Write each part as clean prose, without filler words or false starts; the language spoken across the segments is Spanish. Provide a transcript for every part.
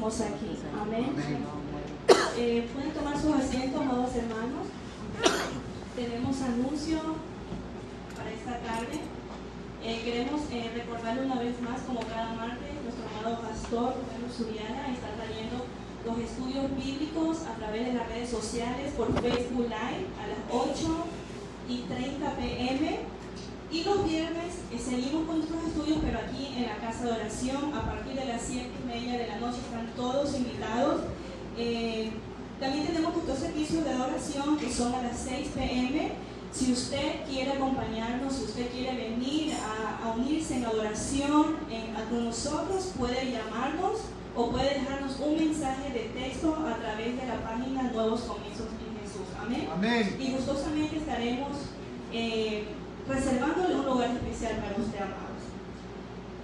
estamos aquí. Amén. Pueden tomar sus asientos, amados hermanos. Tenemos anuncio para esta tarde. Queremos recordarle una vez más, como cada martes, nuestro amado pastor Rubén Suriana está trayendo los estudios bíblicos a través de las redes sociales por Facebook Live a las 8:30 p.m. Y los viernes seguimos con nuestros estudios, pero aquí en la casa de oración a partir de las 7:30 de la noche están todos invitados. También tenemos nuestros servicios de adoración que son a las 6 p.m. Si usted quiere acompañarnos, si usted quiere venir a unirse en adoración con nosotros, puede llamarnos o puede dejarnos un mensaje de texto a través de la página Nuevos Comienzos en Jesús. Amén. Amén. Y gustosamente estaremos reservándole un lugar especial para usted, amados.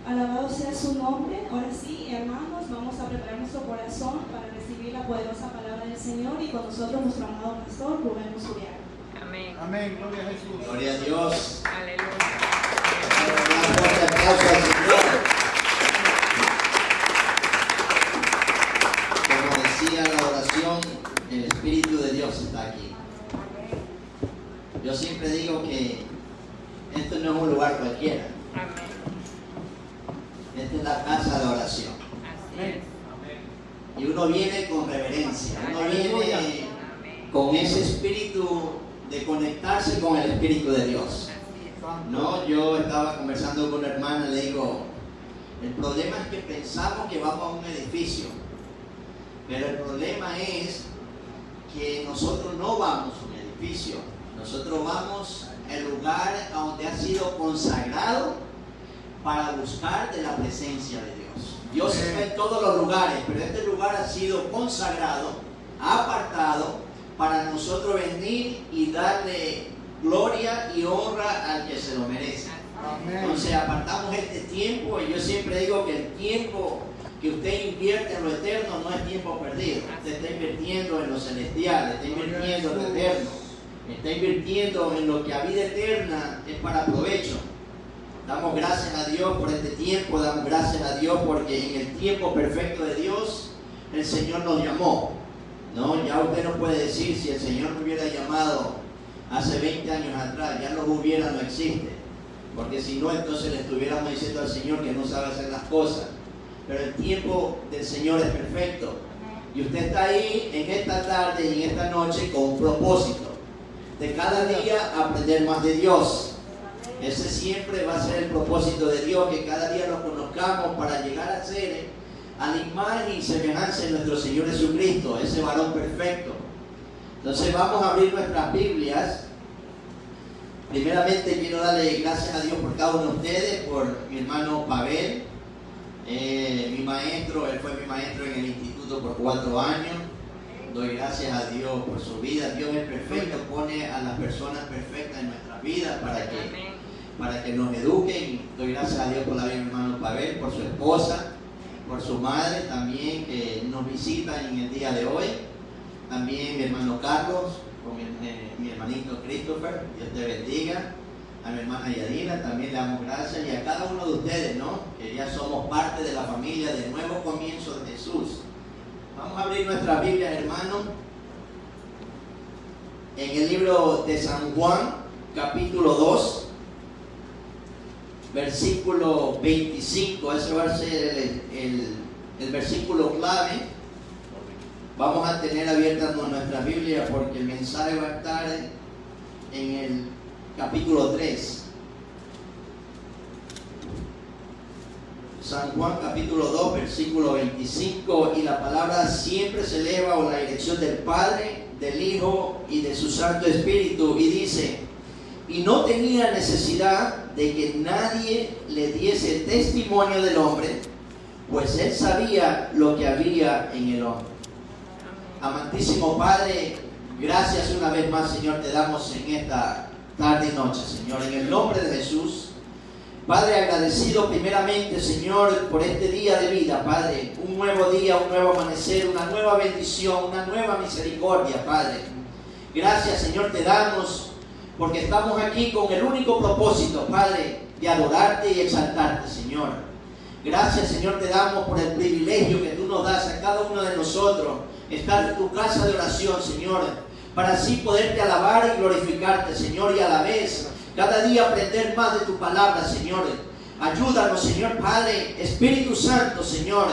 Alabado sea su nombre. Ahora sí, hermanos, vamos a preparar nuestro corazón para recibir la poderosa palabra del Señor y con nosotros nuestro amado pastor Rubén Suriana. Amén. Amén. Gloria a Jesús. Gloria a Dios. Aleluya. Un fuerte aplauso al Señor. Como decía la oración, el Espíritu de Dios está aquí. Yo siempre digo que esto no es un lugar cualquiera. Amén. Esta es la casa de oración. Así es. Y uno viene con reverencia. Uno viene Amén. con ese espíritu de conectarse con el Espíritu de Dios. Así No, yo estaba conversando con una hermana, le digo, el problema es que pensamos que vamos a un edificio, pero el problema es que nosotros no vamos a un edificio, nosotros vamos al lugar a donde ha sido consagrado para buscar de la presencia de Dios. Dios está en todos los lugares, pero este lugar ha sido consagrado, apartado, para nosotros venir y darle gloria y honra al que se lo merece. Amén. Entonces apartamos este tiempo, y yo siempre digo que el tiempo que usted invierte en lo eterno no es tiempo perdido. Usted está invirtiendo en lo celestial, está invirtiendo en lo eterno, está invirtiendo en lo que a vida eterna es para provecho. Damos gracias a Dios por este tiempo, damos gracias a Dios porque en el tiempo perfecto de Dios el Señor nos llamó. No, ya usted no puede decir, si el Señor me hubiera llamado hace 20 años atrás, ya no hubiera, no existe. Porque si no, entonces le estuviéramos diciendo al Señor que no sabe hacer las cosas. Pero el tiempo del Señor es perfecto. Y usted está ahí en esta tarde y en esta noche con un propósito de cada día aprender más de Dios. Ese siempre va a ser el propósito de Dios, que cada día nos conozcamos para llegar a ser a la imagen y semejanza de nuestro Señor Jesucristo, ese varón perfecto. Entonces vamos a abrir nuestras Biblias. Primeramente quiero darle gracias a Dios por cada uno de ustedes, por mi hermano Pavel, mi maestro. Él fue mi maestro en el instituto por 4 años. Doy gracias a Dios por su vida. Dios es perfecto, pone a las personas perfectas en nuestras vidas para que nos eduquen. Doy gracias a Dios por la vida de mi hermano Pavel, por su esposa, por su madre también, que nos visitan en el día de hoy. También mi hermano Carlos, con mi hermanito Christopher. Dios te bendiga. A mi hermana Yadina también le damos gracias, y a cada uno de ustedes, ¿no?, que ya somos parte de la familia de Nuevo Comienzo de Jesús. Vamos a abrir nuestras Biblias, hermanos, en el libro de San Juan, capítulo 2, versículo 25. Ese va a ser el versículo clave. Vamos a tener abiertas nuestras Biblias porque el mensaje va a estar en el capítulo 3. San Juan capítulo 2, versículo 25. Y la palabra siempre se eleva a la dirección del Padre, del Hijo y de su Santo Espíritu. Y dice: y no tenía necesidad de que nadie le diese testimonio del hombre, pues él sabía lo que había en el hombre. Amantísimo Padre, gracias una vez más, Señor, te damos en esta tarde y noche, Señor, en el nombre de Jesús. Padre, agradecido primeramente, Señor, por este día de vida, Padre, un nuevo día, un nuevo amanecer, una nueva bendición, una nueva misericordia, Padre. Gracias, Señor, te damos porque estamos aquí con el único propósito, Padre, de adorarte y exaltarte, Señor. Gracias, Señor, te damos por el privilegio que tú nos das a cada uno de nosotros, estar en tu casa de oración, Señor, para así poderte alabar y glorificarte, Señor, y a la vez cada día aprender más de tu palabra, Señor. Ayúdanos, Señor Padre, Espíritu Santo, Señor,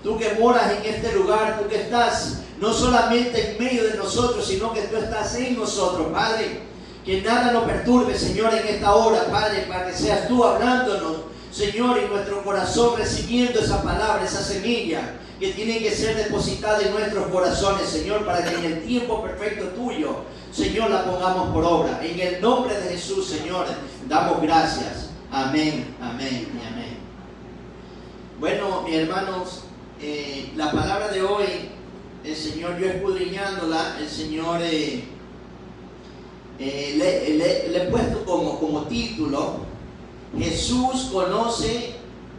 tú que moras en este lugar, tú que estás no solamente en medio de nosotros, sino que tú estás en nosotros, Padre. Que nada nos perturbe, Señor, en esta hora, Padre, para que seas tú hablándonos, Señor, en nuestro corazón, recibiendo esa palabra, esa semilla que tiene que ser depositada en nuestros corazones, Señor, para que en el tiempo perfecto tuyo, Señor, la pongamos por obra. En el nombre de Jesús, Señor, damos gracias. Amén, amén y amén. Bueno, mis hermanos, la palabra de hoy, el Señor, yo escudriñándola, el Señor le he puesto como título: Jesús conoce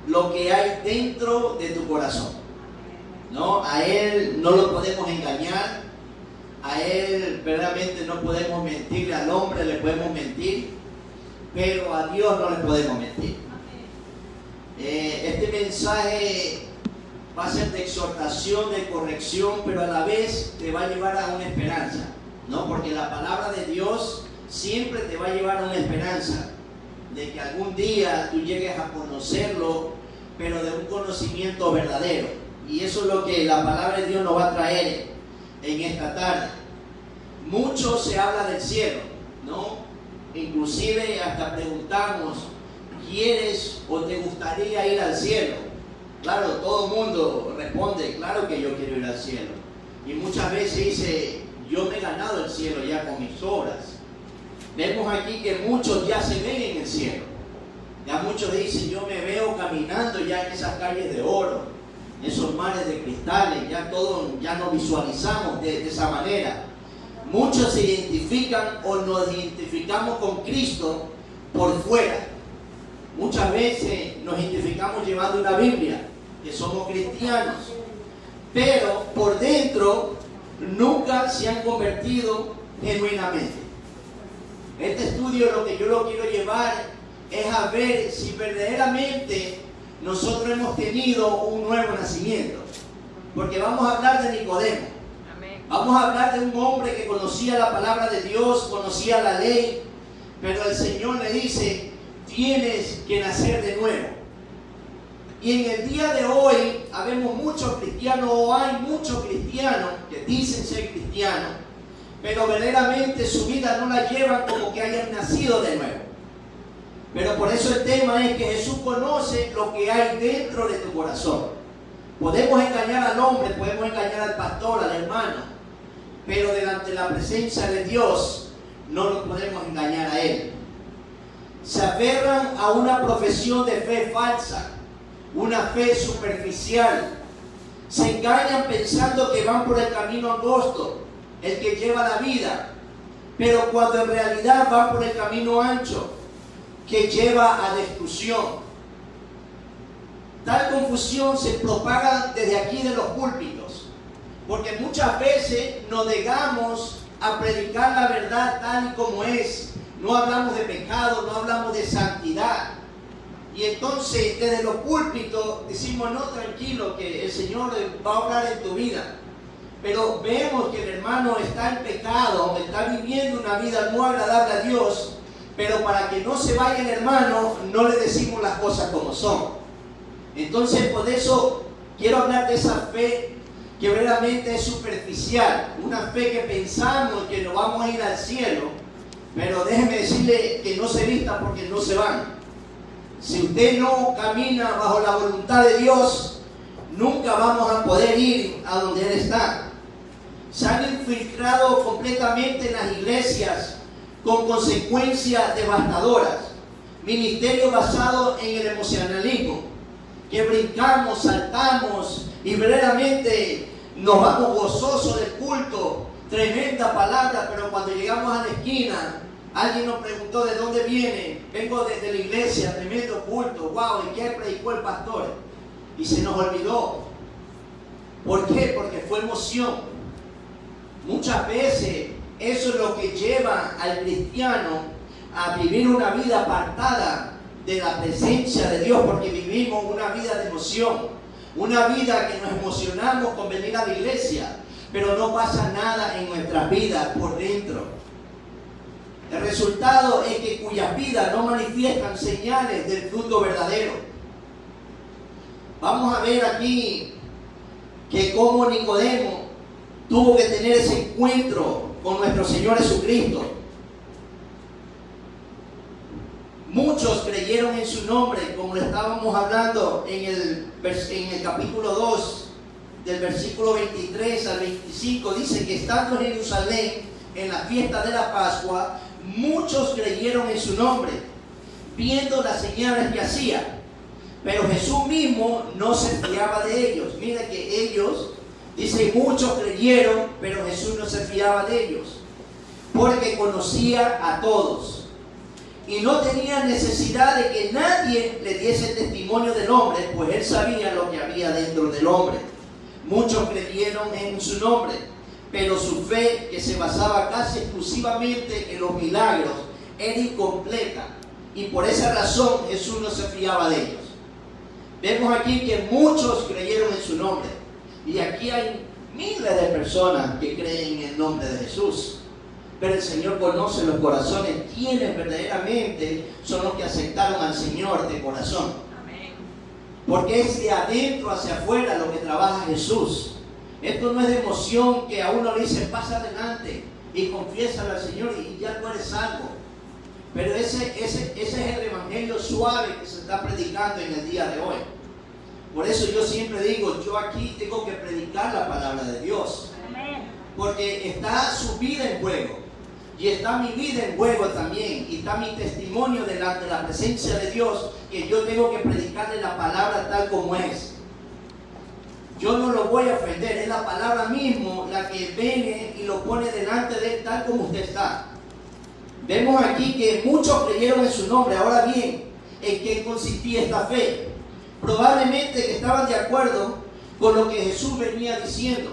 lo que hay dentro de tu corazón. ¿No? A Él no lo podemos engañar, a Él verdaderamente no podemos mentirle, al hombre le podemos mentir, pero a Dios no le podemos mentir. Este mensaje va a ser de exhortación, de corrección, pero a la vez te va a llevar a una esperanza, ¿no? Porque la palabra de Dios siempre te va a llevar a una esperanza de que algún día tú llegues a conocerlo, pero de un conocimiento verdadero. Y eso es lo que la palabra de Dios nos va a traer en esta tarde. Mucho se habla del cielo, ¿no? Inclusive hasta preguntamos: ¿quieres o te gustaría ir al cielo? Claro, todo el mundo responde: claro que yo quiero ir al cielo. Y muchas veces dice: yo me he ganado el cielo ya con mis obras. Vemos aquí que muchos ya se ven en el cielo. Ya muchos dicen: yo me veo caminando ya en esas calles de oro, esos mares de cristales, ya todo, ya nos visualizamos de esa manera. Muchos se identifican o nos identificamos con Cristo por fuera. Muchas veces nos identificamos llevando una Biblia, que somos cristianos, pero por dentro nunca se han convertido genuinamente. Este estudio, lo que yo lo quiero llevar es a ver si verdaderamente nosotros hemos tenido un nuevo nacimiento. Porque vamos a hablar de Nicodemo. Amén. Vamos a hablar de un hombre que conocía la palabra de Dios, conocía la ley, pero el Señor le dice: tienes que nacer de nuevo. Y en el día de hoy habemos muchos cristianos, o hay muchos cristianos que dicen ser cristianos, pero verdaderamente su vida no la llevan como que hayan nacido de nuevo. Pero por eso el tema es que Jesús conoce lo que hay dentro de tu corazón. Podemos engañar al hombre, podemos engañar al pastor, al hermano, pero delante de la presencia de Dios no lo podemos engañar a Él. Se aferran a una profesión de fe falsa, una fe superficial. Se engañan pensando que van por el camino angosto, el que lleva la vida, pero cuando en realidad van por el camino ancho, que lleva a destrucción. Tal confusión se propaga desde aquí de los púlpitos, porque muchas veces nos negamos a predicar la verdad tal y como es. No hablamos de pecado, no hablamos de santidad. Y entonces desde los púlpitos decimos: no, tranquilo, que el Señor va a obrar en tu vida. Pero vemos que el hermano está en pecado, está viviendo una vida no agradable a Dios, pero para que no se vaya el hermano, no le decimos las cosas como son. Entonces, por eso quiero hablar de esa fe que verdaderamente es superficial, una fe que pensamos que nos vamos a ir al cielo, pero déjeme decirle que no se vista porque no se van. Si usted no camina bajo la voluntad de Dios, nunca vamos a poder ir a donde Él está. Se han infiltrado completamente en las iglesias con consecuencias devastadoras. Ministerio basado en el emocionalismo, que brincamos, saltamos y verdaderamente nos vamos gozosos del culto. Tremenda palabra, pero cuando llegamos a la esquina, alguien nos preguntó: ¿de dónde viene? Vengo desde la iglesia, tremendo culto, wow, ¿y qué predicó el pastor? Y se nos olvidó. ¿Por qué? Porque fue emoción. Muchas veces eso es lo que lleva al cristiano a vivir una vida apartada de la presencia de Dios, porque vivimos una vida de emoción, una vida que nos emocionamos con venir a la iglesia, pero no pasa nada en nuestras vidas por dentro. El resultado es que cuyas vidas no manifiestan señales del fruto verdadero. Vamos a ver aquí que como Nicodemo tuvo que tener ese encuentro con nuestro Señor Jesucristo. Muchos creyeron en su nombre, como lo estábamos hablando en el capítulo 2, del versículo 23 al 25, dice que estando en Jerusalén en la fiesta de la Pascua, muchos creyeron en su nombre, viendo las señales que hacía. Pero Jesús mismo no se fiaba de ellos. Mira que ellos, dice, muchos creyeron, pero Jesús no se fiaba de ellos, porque conocía a todos. Y no tenía necesidad de que nadie le diese testimonio del hombre, pues él sabía lo que había dentro del hombre. Muchos creyeron en su nombre, pero su fe, que se basaba casi exclusivamente en los milagros, era incompleta. Y por esa razón Jesús no se fiaba de ellos. Vemos aquí que muchos creyeron en su nombre. Y aquí hay miles de personas que creen en el nombre de Jesús. Pero el Señor conoce los corazones. Quienes verdaderamente son los que aceptaron al Señor de corazón. Amén. Porque es de adentro hacia afuera lo que trabaja Jesús. Esto no es de emoción que a uno le dice pasa adelante y confiésale al Señor y ya tú eres salvo. Pero ese es el evangelio suave que se está predicando en el día de hoy. Por eso yo siempre digo, yo aquí tengo que predicar la palabra de Dios. Amén. Porque está su vida en juego. Y está mi vida en juego también. Y está mi testimonio delante de la presencia de Dios, que yo tengo que predicarle la palabra tal como es. Yo no lo voy a ofender, es la palabra mismo la que viene y lo pone delante de él tal como usted está. Vemos aquí que muchos creyeron en su nombre. Ahora bien, ¿en qué consistía esta fe? Probablemente que estaban de acuerdo con lo que Jesús venía diciendo.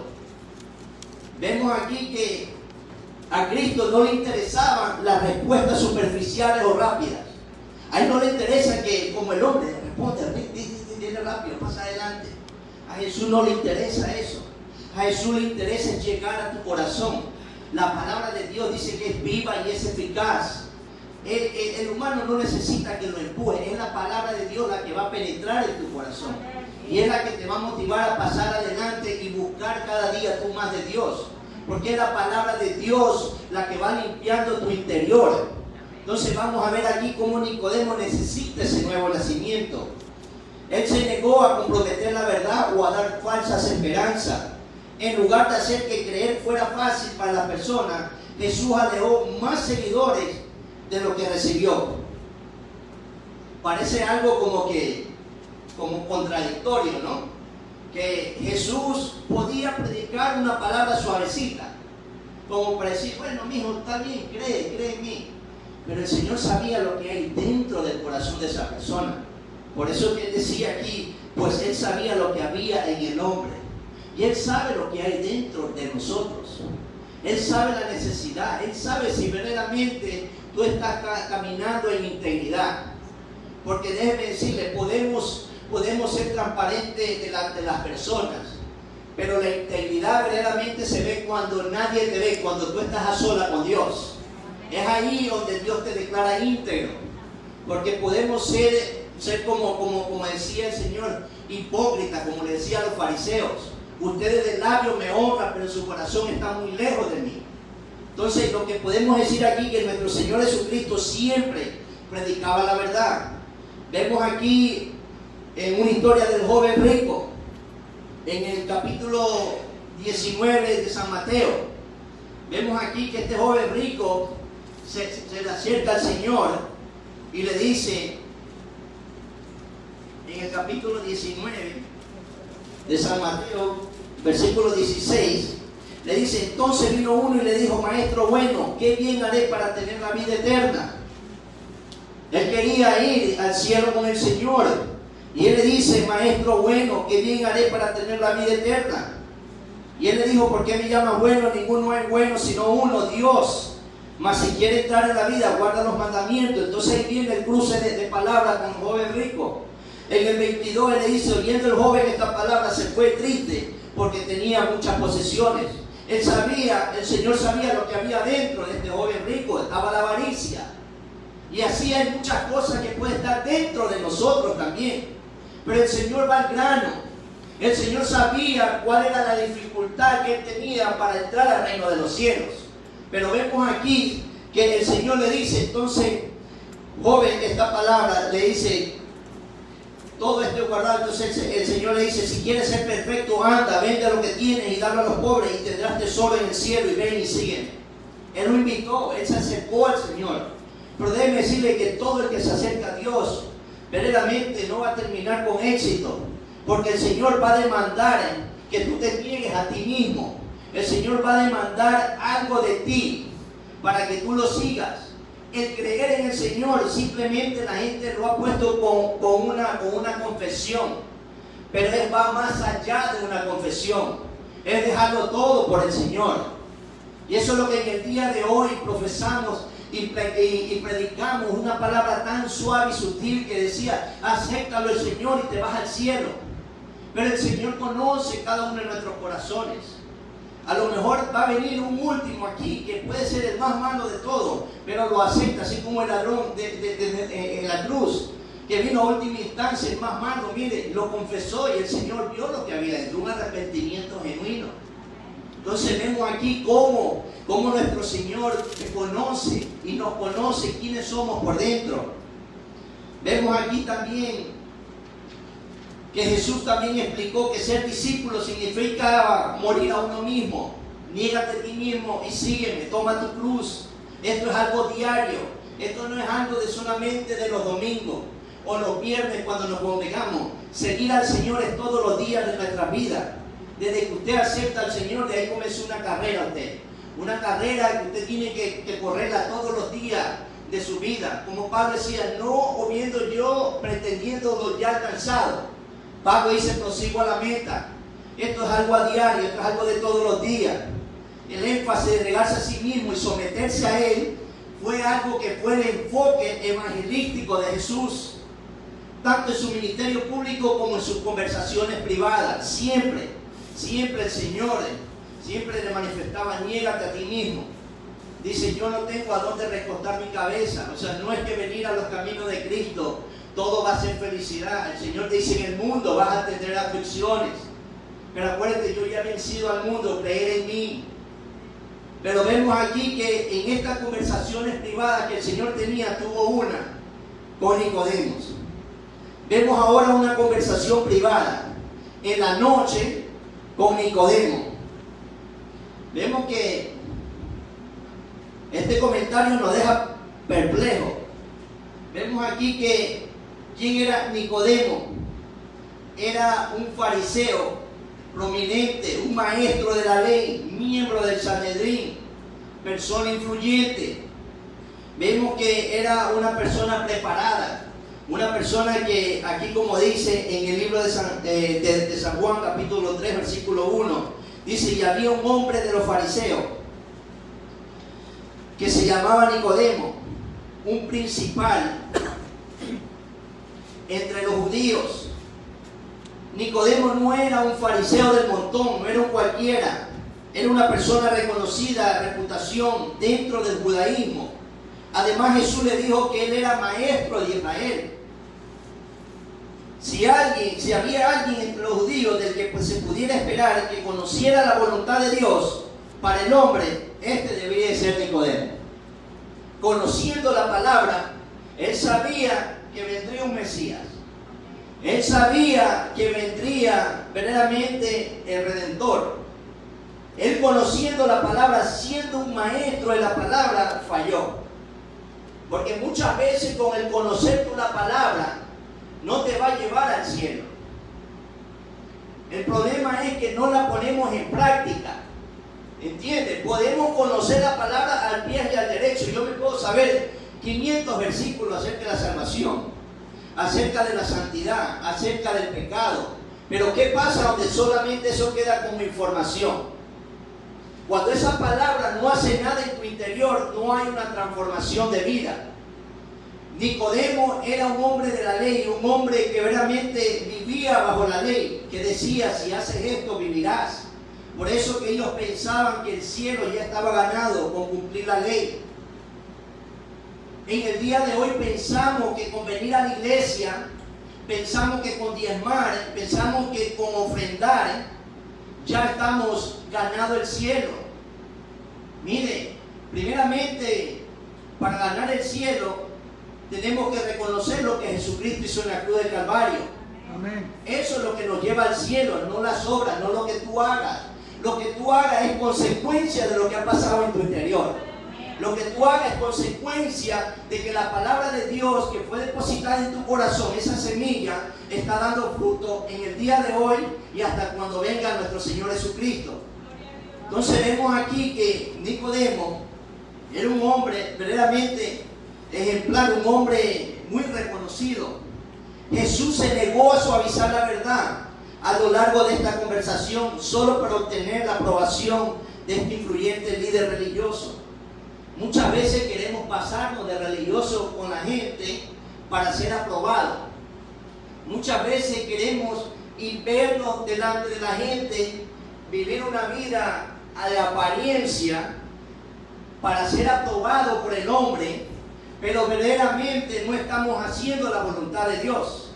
Vemos aquí que a Cristo no le interesaban las respuestas superficiales o rápidas. A él no le interesa que, como el hombre, responde, dile rápido, pasa adelante. A Jesús no le interesa eso. A Jesús le interesa llegar a tu corazón. La palabra de Dios dice que es viva y es eficaz. El humano no necesita que lo empuje. Es la palabra de Dios la que va a penetrar en tu corazón. Y es la que te va a motivar a pasar adelante y buscar cada día tú más de Dios. Porque es la palabra de Dios la que va limpiando tu interior. Entonces vamos a ver aquí cómo Nicodemo necesita ese nuevo nacimiento. Él se negó a comprometer la verdad o a dar falsas esperanzas. En lugar de hacer que creer fuera fácil para la persona, Jesús alejó más seguidores de lo que recibió. Parece algo como contradictorio, ¿no? Que Jesús podía predicar una palabra suavecita, como para decir, bueno, mijo, está bien, cree en mí. Pero el Señor sabía lo que hay dentro del corazón de esa persona. Por eso que él decía aquí, pues él sabía lo que había en el hombre. Y él sabe lo que hay dentro de nosotros. Él sabe la necesidad. Él sabe si verdaderamente tú estás caminando en integridad. Porque déjeme decirle, podemos ser transparentes delante de las personas. Pero la integridad verdaderamente se ve cuando nadie te ve, cuando tú estás a sola con Dios. Es ahí donde Dios te declara íntegro. Porque podemos ser como decía el Señor, hipócritas, como le decía a los fariseos. Ustedes de labio me honran, pero su corazón está muy lejos de mí. Entonces lo que podemos decir aquí es que nuestro Señor Jesucristo siempre predicaba la verdad. Vemos aquí en una historia del joven rico, en el capítulo 19 de San Mateo. Vemos aquí que este joven rico se le acerca al Señor y le dice, en el capítulo 19 de San Mateo, versículo 16, le dice, entonces vino uno y le dijo, maestro bueno, ¿qué bien haré para tener la vida eterna? Él quería ir al cielo con el Señor. Y él le dice, maestro bueno, ¿qué bien haré para tener la vida eterna? Y él le dijo, ¿por qué me llamas bueno? Ninguno es bueno sino uno, Dios. Mas si quiere entrar en la vida, guarda los mandamientos. Entonces ahí viene el cruce de palabras con el joven rico. En el 22 él le dice, oyendo el joven esta palabra, se fue triste porque tenía muchas posesiones. El Señor sabía lo que había dentro de este joven rico. Estaba la avaricia. Y así hay muchas cosas que pueden estar dentro de nosotros también. Pero el Señor va al grano. El Señor sabía cuál era la dificultad que él tenía para entrar al reino de los cielos. Pero vemos aquí que el Señor le dice, entonces, joven, esta palabra le dice, todo esto guardado. Entonces el Señor le dice, si quieres ser perfecto, anda, vende lo que tienes y dalo a los pobres y tendrás tesoro en el cielo y ven y sígueme. Él lo invitó, él se acercó al Señor. Pero déjeme decirle que todo el que se acerca a Dios, verdaderamente no va a terminar con éxito. Porque el Señor va a demandar que tú te niegues a ti mismo. El Señor va a demandar algo de ti para que tú lo sigas. El creer en el Señor, simplemente la gente lo ha puesto con una confesión. Pero Él va más allá de una confesión. Es dejarlo todo por el Señor. Y eso es lo que en el día de hoy profesamos y predicamos, una palabra tan suave y sutil que decía, acéptalo el Señor y te vas al cielo. Pero el Señor conoce cada uno de nuestros corazones. A lo mejor va a venir un último aquí que puede ser el más malo de todos, pero lo acepta, así como el ladrón en la cruz, que vino a última instancia, el más malo, mire, lo confesó y el Señor vio lo que había dentro, un arrepentimiento genuino. Entonces vemos aquí cómo nuestro Señor te conoce y nos conoce quiénes somos por dentro. Vemos aquí también que Jesús también explicó que ser discípulo significa morir a uno mismo. Niégate a ti mismo y sígueme, toma tu cruz. Esto es algo diario. Esto no es algo de solamente de los domingos o los viernes cuando nos congregamos. Seguir al Señor es todos los días de nuestra vida. Desde que usted acepta al Señor, de ahí comienza una carrera usted. Una carrera que usted tiene que correrla todos los días de su vida. Como Pablo decía, no habiendo yo pretendiendo lo ya alcanzado. Pablo dice, prosigo a la meta. Esto es algo a diario, esto es algo de todos los días. El énfasis de negarse a sí mismo y someterse a Él fue algo que fue el enfoque evangelístico de Jesús, tanto en su ministerio público como en sus conversaciones privadas. Siempre el Señor siempre le manifestaba, niégate a ti mismo. Dice, yo no tengo a dónde recostar mi cabeza. O sea, no es que venir a los caminos de Cristo todo va a ser felicidad. El Señor te dice, en el mundo vas a tener aflicciones. Pero acuérdate, yo ya he vencido al mundo, creer en mí. Pero vemos aquí que en estas conversaciones privadas que el Señor tenía, tuvo una con Nicodemos. Vemos ahora una conversación privada en la noche con Nicodemo. Vemos que este comentario nos deja perplejos. Vemos aquí que ¿quién era Nicodemo? Era un fariseo prominente, un maestro de la ley, miembro del Sanedrín, persona influyente. Vemos que era una persona preparada, una persona que aquí, como dice en el libro de San Juan capítulo 3 versículo 1, dice, y había un hombre de los fariseos que se llamaba Nicodemo, un principal entre los judíos. Nicodemo no era un fariseo del montón, no era un cualquiera, era una persona reconocida, reputación dentro del judaísmo. Además, Jesús le dijo que él era maestro de Israel. Si había alguien entre los judíos del que se pudiera esperar que conociera la voluntad de Dios para el hombre, este debía de ser Nicodemo. Conociendo la palabra, él sabía que vendría un Mesías. Él sabía que vendría verdaderamente el Redentor. Él, conociendo la palabra, siendo un maestro de la palabra, falló. Porque muchas veces con el conocer tú la palabra no te va a llevar al cielo. El problema es que no la ponemos en práctica. ¿Entiendes? Podemos conocer la palabra al pie y al derecho. Yo me puedo saber 500 versículos acerca de la salvación, acerca de la santidad, acerca del pecado. Pero ¿qué pasa donde solamente eso queda como información? Cuando esa palabra no hace nada en tu interior, no hay una transformación de vida. Nicodemo era un hombre de la ley, un hombre que verdaderamente vivía bajo la ley, que decía, si haces esto vivirás. Por eso que ellos pensaban que el cielo ya estaba ganado con cumplir la ley. En el día de hoy pensamos que con venir a la iglesia, pensamos que con diezmar, pensamos que con ofrendar, ya estamos ganando el cielo. Mire, primeramente, para ganar el cielo, tenemos que reconocer lo que Jesucristo hizo en la cruz del Calvario. Amén. Eso es lo que nos lleva al cielo, no las obras, no lo que tú hagas. Lo que tú hagas es consecuencia de lo que ha pasado en tu interior. Lo que tú hagas es consecuencia de que la palabra de Dios que fue depositada en tu corazón, esa semilla, está dando fruto en el día de hoy y hasta cuando venga nuestro Señor Jesucristo. Entonces vemos aquí que Nicodemo era un hombre verdaderamente ejemplar, un hombre muy reconocido. Jesús se negó a suavizar la verdad a lo largo de esta conversación solo para obtener la aprobación de este influyente líder religioso. Muchas veces queremos pasarnos de religioso con la gente para ser aprobados. Muchas veces queremos vernos delante de la gente, vivir una vida de apariencia para ser aprobado por el hombre, pero verdaderamente no estamos haciendo la voluntad de Dios.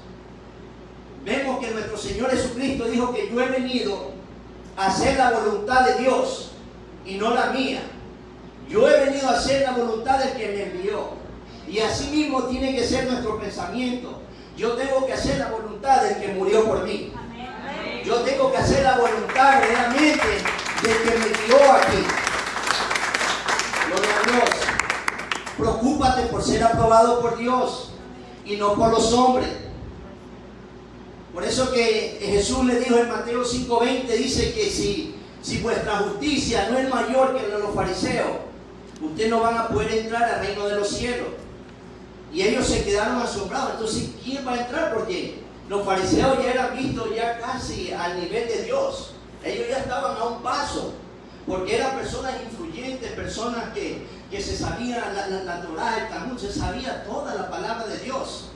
Vemos que nuestro Señor Jesucristo dijo que yo he venido a hacer la voluntad de Dios y no la mía. Yo he venido a hacer la voluntad del que me envió. Y así mismo tiene que ser nuestro pensamiento. Yo tengo que hacer la voluntad del que murió por mí. Yo tengo que hacer la voluntad realmente del que me dio aquí. Gloria a Dios. Preocúpate por ser aprobado por Dios y no por los hombres. Por eso que Jesús le dijo en Mateo 5:20, dice que si vuestra justicia no es mayor que la de los fariseos, ustedes no van a poder entrar al reino de los cielos. Y ellos se quedaron asombrados. Entonces, ¿quién va a entrar? Porque los fariseos ya eran vistos ya casi al nivel de Dios. Ellos ya estaban a un paso, porque eran personas influyentes, personas que se sabían la Torá, el Talmud, se sabía toda la palabra de Dios.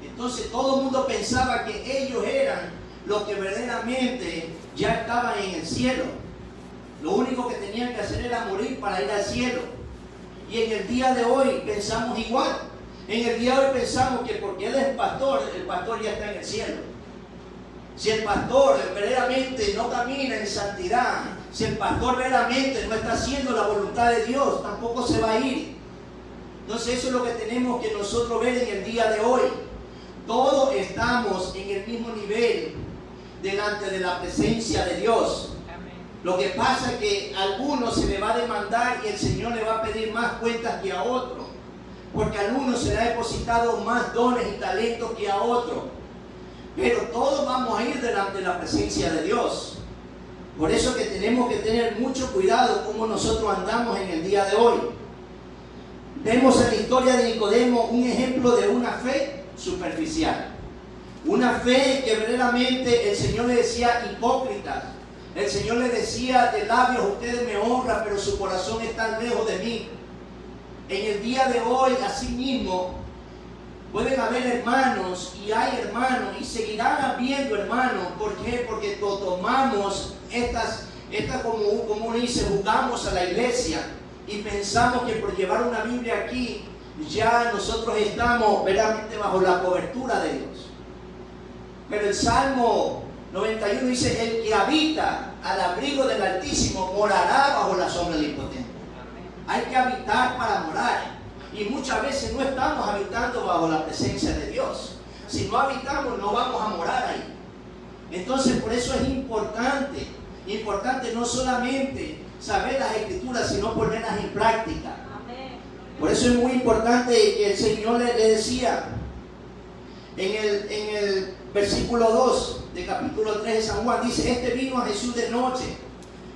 Entonces todo el mundo pensaba que ellos eran los que verdaderamente ya estaban en el cielo. Lo único que tenían que hacer era morir para ir al cielo. Y en el día de hoy pensamos igual. En el día de hoy pensamos que porque él es pastor, el pastor ya está en el cielo. Si el pastor verdaderamente no camina en santidad, si el pastor verdaderamente no está haciendo la voluntad de Dios, tampoco se va a ir. Entonces eso es lo que tenemos que nosotros ver en el día de hoy. Todos estamos en el mismo nivel delante de la presencia de Dios. Lo que pasa es que a algunos se le va a demandar y el Señor le va a pedir más cuentas que a otros, porque a algunos se le ha depositado más dones y talentos que a otros. Pero todos vamos a ir delante de la presencia de Dios. Por eso que tenemos que tener mucho cuidado cómo nosotros andamos en el día de hoy. Vemos en la historia de Nicodemo un ejemplo de una fe superficial. Una fe que verdaderamente el Señor le decía hipócritas. El Señor le decía de labios, ustedes me honran, pero su corazón está lejos de mí. En el día de hoy, así mismo, pueden haber hermanos y hay hermanos y seguirán habiendo hermanos. ¿Por qué? Porque tomamos estas como uno dice, jugamos a la iglesia y pensamos que por llevar una Biblia aquí ya nosotros estamos verdaderamente bajo la cobertura de Dios. Pero el Salmo 91 dice, el que habita al abrigo del Altísimo morará bajo la sombra del Impotente. Hay que habitar para morar. Y muchas veces no estamos habitando bajo la presencia de Dios. Si no habitamos, no vamos a morar ahí. Entonces, por eso es importante no solamente saber las Escrituras, sino ponerlas en práctica. Por eso es muy importante que el Señor le decía en el versículo 2 de capítulo 3 de San Juan, dice, este vino a Jesús de noche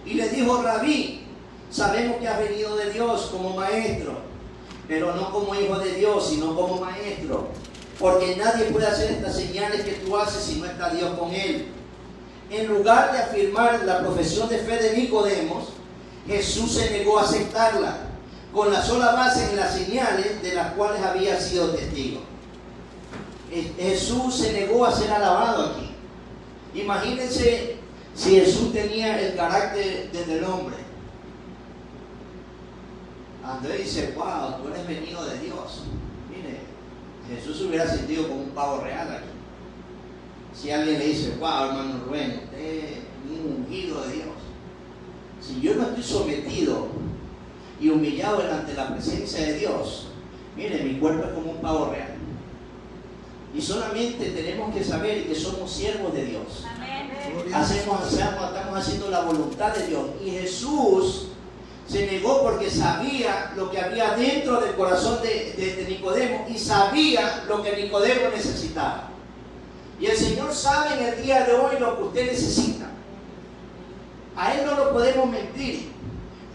y le dijo, Rabí, sabemos que has venido de Dios como maestro, pero no como hijo de Dios, sino como maestro, porque nadie puede hacer estas señales que tú haces si no está Dios con él. En lugar de afirmar la profesión de fe de Nicodemo, Jesús se negó a aceptarla, con la sola base en las señales de las cuales había sido testigo. Jesús se negó a ser alabado aquí. Imagínense si Jesús tenía el carácter del hombre. Andrés dice, wow, tú eres venido de Dios. Mire, Jesús se hubiera sentido como un pavo real aquí. Si alguien le dice, wow, hermano Rubén, usted es un ungido de Dios. Si yo no estoy sometido y humillado ante la presencia de Dios, mire, mi cuerpo es como un pavo real. Y solamente tenemos que saber que somos siervos de Dios. Estamos haciendo la voluntad de Dios. Y Jesús se negó porque sabía lo que había dentro del corazón de Nicodemo y sabía lo que Nicodemo necesitaba. Y el Señor sabe en el día de hoy lo que usted necesita. A Él no lo podemos mentir.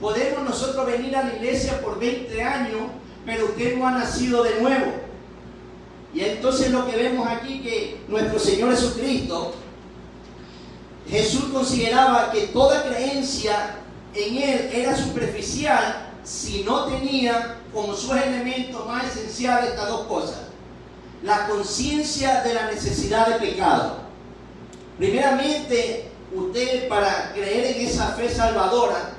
Podemos nosotros venir a la iglesia por 20 años, pero usted no ha nacido de nuevo. Y entonces lo que vemos aquí, que nuestro Señor Jesucristo, Jesús consideraba que toda creencia en Él era superficial si no tenía como sus elementos más esenciales estas dos cosas: la conciencia de la necesidad de pecado. Primeramente, usted, para creer en esa fe salvadora,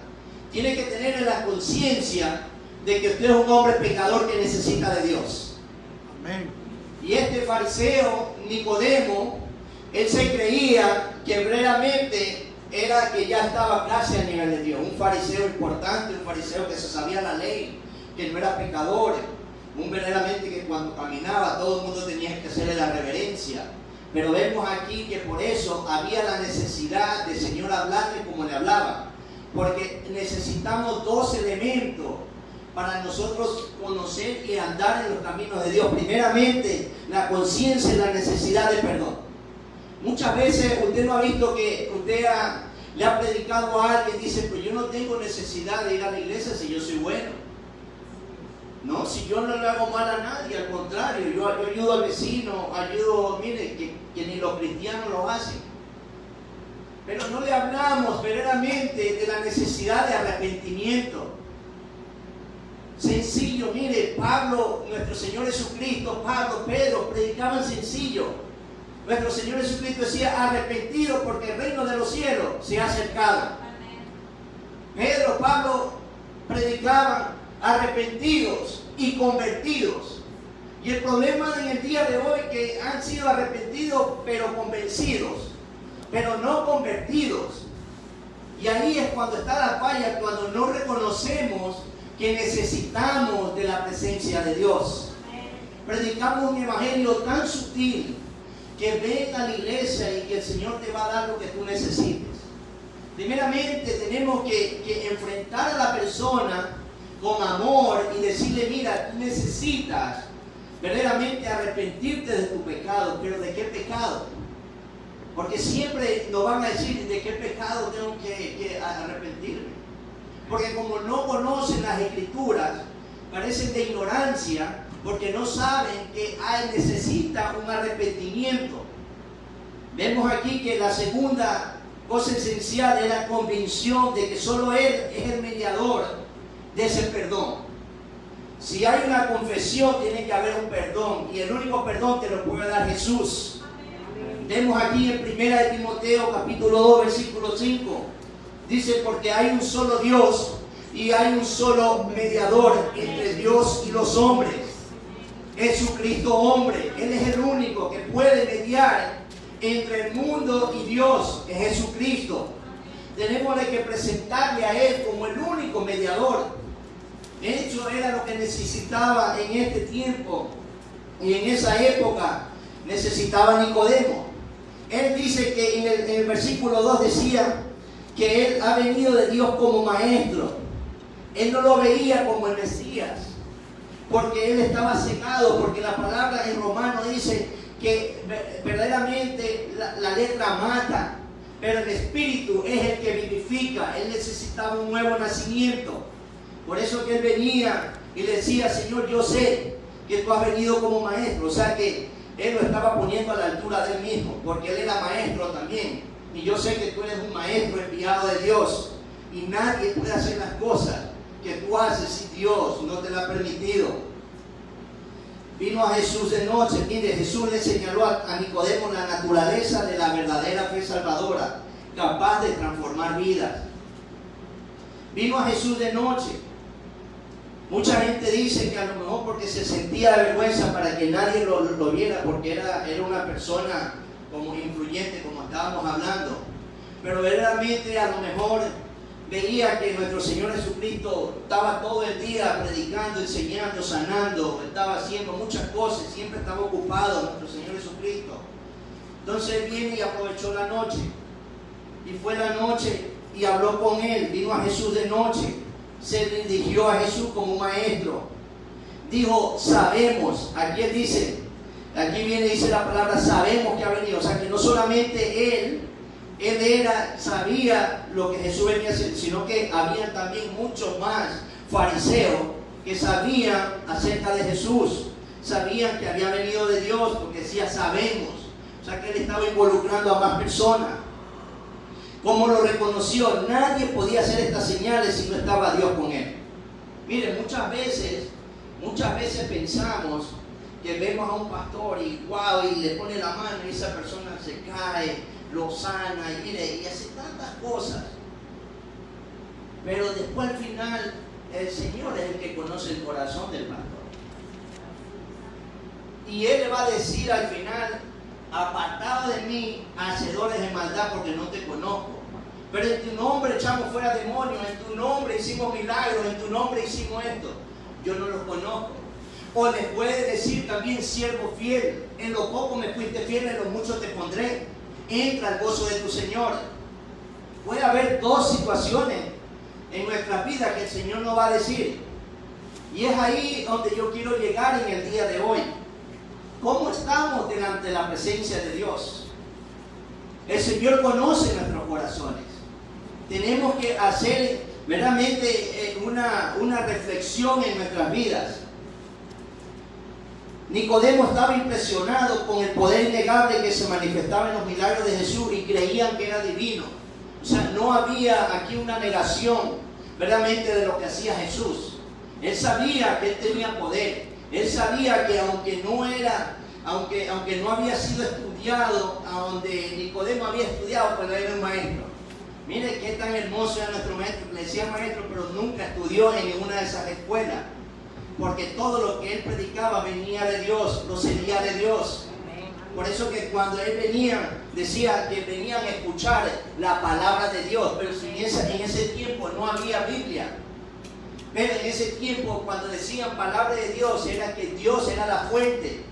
tiene que tener la conciencia de que usted es un hombre pecador que necesita de Dios. Amén. Y este fariseo Nicodemo, él se creía que verdaderamente era que ya estaba casi al nivel de Dios. Un fariseo importante, un fariseo que se sabía la ley, que no era pecador, un verdaderamente que cuando caminaba todo el mundo tenía que hacerle la reverencia. Pero vemos aquí que por eso había la necesidad del Señor hablarle como le hablaba, porque necesitamos dos elementos para nosotros conocer y andar en los caminos de Dios. Primeramente, la conciencia y la necesidad de perdón. Muchas veces usted no ha visto que usted le ha predicado a alguien y dice, pues yo no tengo necesidad de ir a la iglesia si yo soy bueno. No, si yo no le hago mal a nadie, al contrario, yo ayudo al vecino, mire, que ni los cristianos lo hacen. Pero no le hablamos verdaderamente de la necesidad de arrepentimiento. Sencillo, mire, Pablo, nuestro Señor Jesucristo, Pablo, Pedro, predicaban sencillo. Nuestro Señor Jesucristo decía, arrepentido porque el reino de los cielos se ha acercado. Pedro, Pablo predicaban arrepentidos y convertidos. Y el problema en el día de hoy que han sido arrepentidos pero convencidos, pero no convertidos. Y ahí es cuando está la falla, cuando no reconocemos que necesitamos de la presencia de Dios. Predicamos un evangelio tan sutil que ven a la iglesia y que el Señor te va a dar lo que tú necesites. Primeramente tenemos que enfrentar a la persona con amor y decirle, mira, tú necesitas verdaderamente arrepentirte de tu pecado. ¿Pero de qué pecado? Porque siempre nos van a decir de qué pecado tengo que arrepentirme. Porque como no conocen las Escrituras, parecen de ignorancia, porque no saben que necesita un arrepentimiento. Vemos aquí que la segunda cosa esencial es la convicción de que solo Él es el mediador de ese perdón. Si hay una confesión, tiene que haber un perdón, y el único perdón te lo puede dar Jesús. Vemos aquí en 1 de Timoteo capítulo 2 versículo 5, dice, porque hay un solo Dios y hay un solo mediador entre Dios y los hombres, Jesucristo hombre. Él es el único que puede mediar entre el mundo y Dios, es Jesucristo. Tenemos que presentarle a Él como el único mediador. De hecho, era lo que necesitaba en este tiempo y en esa época necesitaba Nicodemo. Él dice que en el versículo 2 decía que Él ha venido de Dios como maestro. Él no lo veía como el Mesías, porque Él estaba cegado, porque la palabra en Romano dice que verdaderamente la letra mata, pero el Espíritu es el que vivifica. Él necesitaba un nuevo nacimiento. Por eso que Él venía y le decía, Señor, yo sé que tú has venido como maestro. O sea que Él lo estaba poniendo a la altura de Él mismo, porque Él era maestro también. Y yo sé que tú eres un maestro enviado de Dios. Y nadie puede hacer las cosas que tú haces si Dios no te las ha permitido. Vino a Jesús de noche. Mire, Jesús le señaló a Nicodemo la naturaleza de la verdadera fe salvadora, capaz de transformar vidas. Vino a Jesús de noche. Mucha gente dice que a lo mejor porque se sentía vergüenza para que nadie lo viera, porque era una persona como influyente, como estábamos hablando. Pero verdaderamente a lo mejor veía que nuestro Señor Jesucristo estaba todo el día predicando, enseñando, sanando, estaba haciendo muchas cosas, siempre estaba ocupado nuestro Señor Jesucristo. Entonces él viene y aprovechó la noche. Y fue la noche y habló con él. Vino a Jesús de noche. Se dirigió a Jesús como un maestro. Dijo, sabemos. Aquí él dice, aquí viene, dice la palabra, sabemos que ha venido. O sea que no solamente él sabía lo que Jesús venía a hacer, sino que había también muchos más fariseos que sabían acerca de Jesús. Sabían que había venido de Dios, porque decía, sabemos. O sea que él estaba involucrando a más personas. ¿Cómo lo reconoció? Nadie podía hacer estas señales si no estaba Dios con él. Miren, muchas veces pensamos que vemos a un pastor y wow, y le pone la mano y esa persona se cae, lo sana y mire, y hace tantas cosas. Pero después al final, el Señor es el que conoce el corazón del pastor. Y Él le va a decir al final, apartado de mí, hacedores de maldad, porque no te conozco. Pero en tu nombre echamos fuera demonios, en tu nombre hicimos milagros, en tu nombre hicimos esto. Yo no los conozco. O les puede decir también, siervo fiel, en lo poco me fuiste fiel, en lo mucho te pondré. Entra al gozo de tu Señor. Puede haber dos situaciones en nuestra vida que el Señor nos va a decir. Y es ahí donde yo quiero llegar en el día de hoy. ¿Cómo estamos delante de la presencia de Dios? El Señor conoce nuestros corazones. Tenemos que hacer verdaderamente una reflexión en nuestras vidas. Nicodemo estaba impresionado con el poder innegable que se manifestaba en los milagros de Jesús y creían que era divino. O sea, no había aquí una negación verdaderamente de lo que hacía Jesús. Él sabía que Él tenía poder. Él sabía que aunque no había sido estudiado, a donde Nicodemo había estudiado, pues era un maestro. Mire qué tan hermoso era nuestro maestro, le decía maestro, pero nunca estudió en ninguna de esas escuelas. Porque todo lo que él predicaba venía de Dios, procedía de Dios. Por eso que cuando él venía, decía que venían a escuchar la palabra de Dios, pero en ese tiempo no había Biblia. Pero en ese tiempo, cuando decían palabra de Dios, era que Dios era la fuente.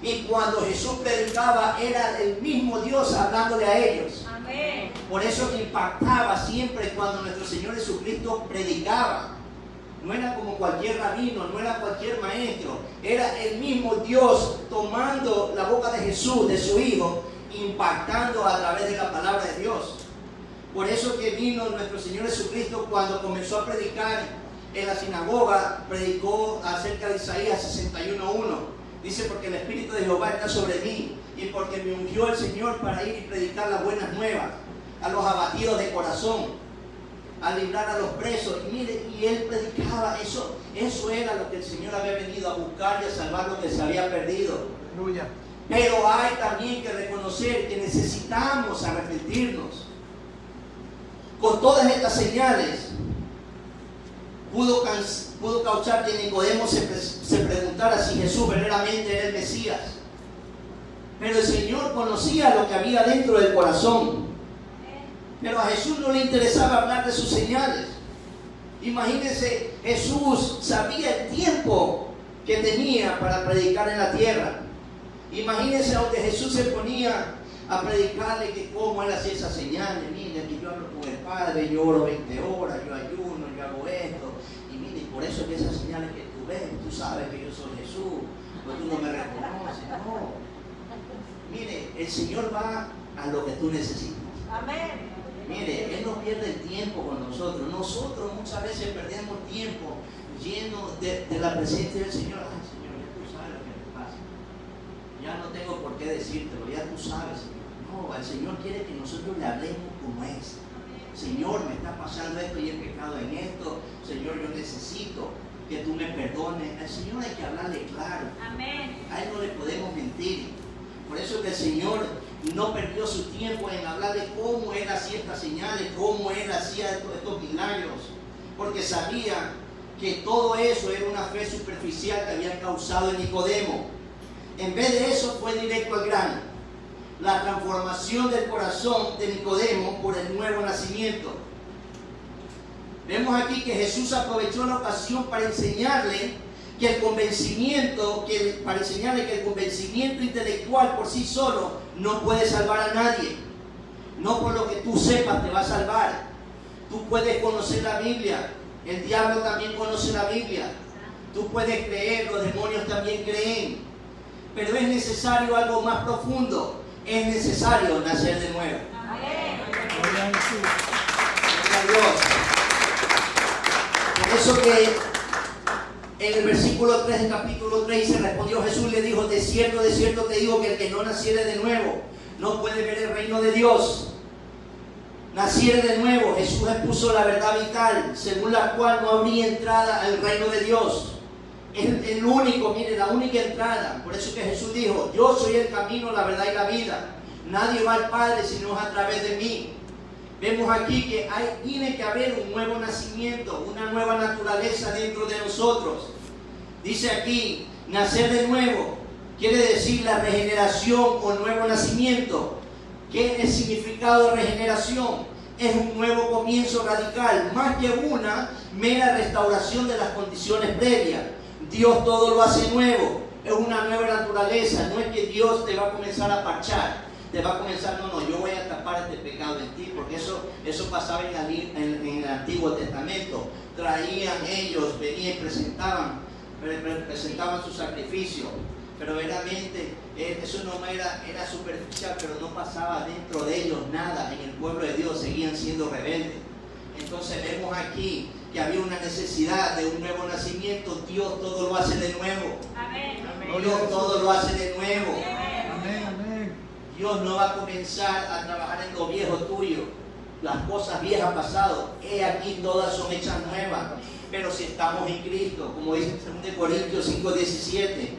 Y cuando Jesús predicaba, era el mismo Dios hablándole a ellos. Amén. Por eso impactaba siempre cuando nuestro Señor Jesucristo predicaba. No era como cualquier rabino, no era cualquier maestro. Era el mismo Dios tomando la boca de Jesús, de su Hijo, impactando a través de la palabra de Dios. Por eso que vino nuestro Señor Jesucristo cuando comenzó a predicar en la sinagoga, predicó acerca de Isaías 61:1. Dice, porque el Espíritu de Jehová está sobre mí y porque me ungió el Señor para ir y predicar las buenas nuevas a los abatidos de corazón, a librar a los presos. Y mire, y él predicaba eso era lo que el Señor había venido a buscar y a salvar lo que se había perdido. Aleluya. Pero hay también que reconocer que necesitamos arrepentirnos. Con todas estas señales pudo causar que Nicodemo se preguntara si Jesús verdaderamente era el Mesías. Pero el Señor conocía lo que había dentro del corazón. Pero a Jesús no le interesaba hablar de sus señales. Imagínense, Jesús sabía el tiempo que tenía para predicar en la tierra. Imagínense donde Jesús se ponía a predicarle que cómo él hacía esas señales. Mire, que yo hablo con el Padre, yo oro 20 horas, yo ayuno, yo hago esto. Y mire, por eso que esas señales que tú ves, tú sabes que yo soy Jesús, pero tú no me reconoces. No. Mire, el Señor va a lo que tú necesitas. Amén. Mire, Él no pierde el tiempo con nosotros. Nosotros muchas veces perdemos tiempo lleno de la presencia del Señor. Ay, Señor, ya tú sabes lo que me pasa. Ya no tengo por qué decírtelo, ya tú sabes, Señor. No, el Señor quiere que nosotros le hablemos como es. Señor, me está pasando esto y he pecado en esto. Señor, yo necesito que tú me perdones. Al Señor hay que hablarle claro. Amén. A Él no le podemos mentir. Por eso que el Señor no perdió su tiempo en hablarle cómo Él hacía estas señales, cómo Él hacía estos milagros. Porque sabía que todo eso era una fe superficial que había causado en Nicodemo. En vez de eso fue directo al grano. La transformación del corazón de Nicodemo por el nuevo nacimiento. Vemos aquí que Jesús aprovechó la ocasión para enseñarle que el convencimiento intelectual por sí solo no puede salvar a nadie. No por lo que tú sepas te va a salvar. Tú puedes conocer la Biblia. El diablo también conoce la Biblia. Tú puedes creer, los demonios también creen. Pero es necesario algo más profundo. Es necesario nacer de nuevo. Amén. Gloria a Dios. Por eso que en el versículo 3 del capítulo 3 se respondió Jesús y le dijo: de cierto te digo que el que no naciere de nuevo no puede ver el reino de Dios. Naciere de nuevo. Jesús expuso la verdad vital, según la cual no habría entrada al reino de Dios. Es el único, mire, la única entrada. Por eso que Jesús dijo: yo soy el camino, la verdad y la vida. Nadie va al Padre sino a través de mí. Vemos aquí que tiene que haber un nuevo nacimiento, una nueva naturaleza dentro de nosotros. Dice aquí, nacer de nuevo, quiere decir la regeneración o nuevo nacimiento. ¿Qué es el significado de regeneración? Es un nuevo comienzo radical, más que una mera restauración de las condiciones previas. Dios todo lo hace nuevo, es una nueva naturaleza. No es que Dios te va a comenzar a parchar, te va a comenzar, no, yo voy a tapar este pecado en ti, porque eso pasaba en el Antiguo Testamento. Traían ellos, venían y presentaban su sacrificio, pero verdaderamente eso no era superficial, pero no pasaba dentro de ellos nada. En el pueblo de Dios seguían siendo rebeldes. Entonces vemos aquí que había una necesidad de un nuevo nacimiento. Dios todo lo hace de nuevo. Amén. Dios todo lo hace de nuevo. Amén, amén. Dios no va a comenzar a trabajar en lo viejo tuyo. Las cosas viejas pasado, he aquí todas son hechas nuevas. Pero si estamos en Cristo, como dice en 2 Corintios 5:17,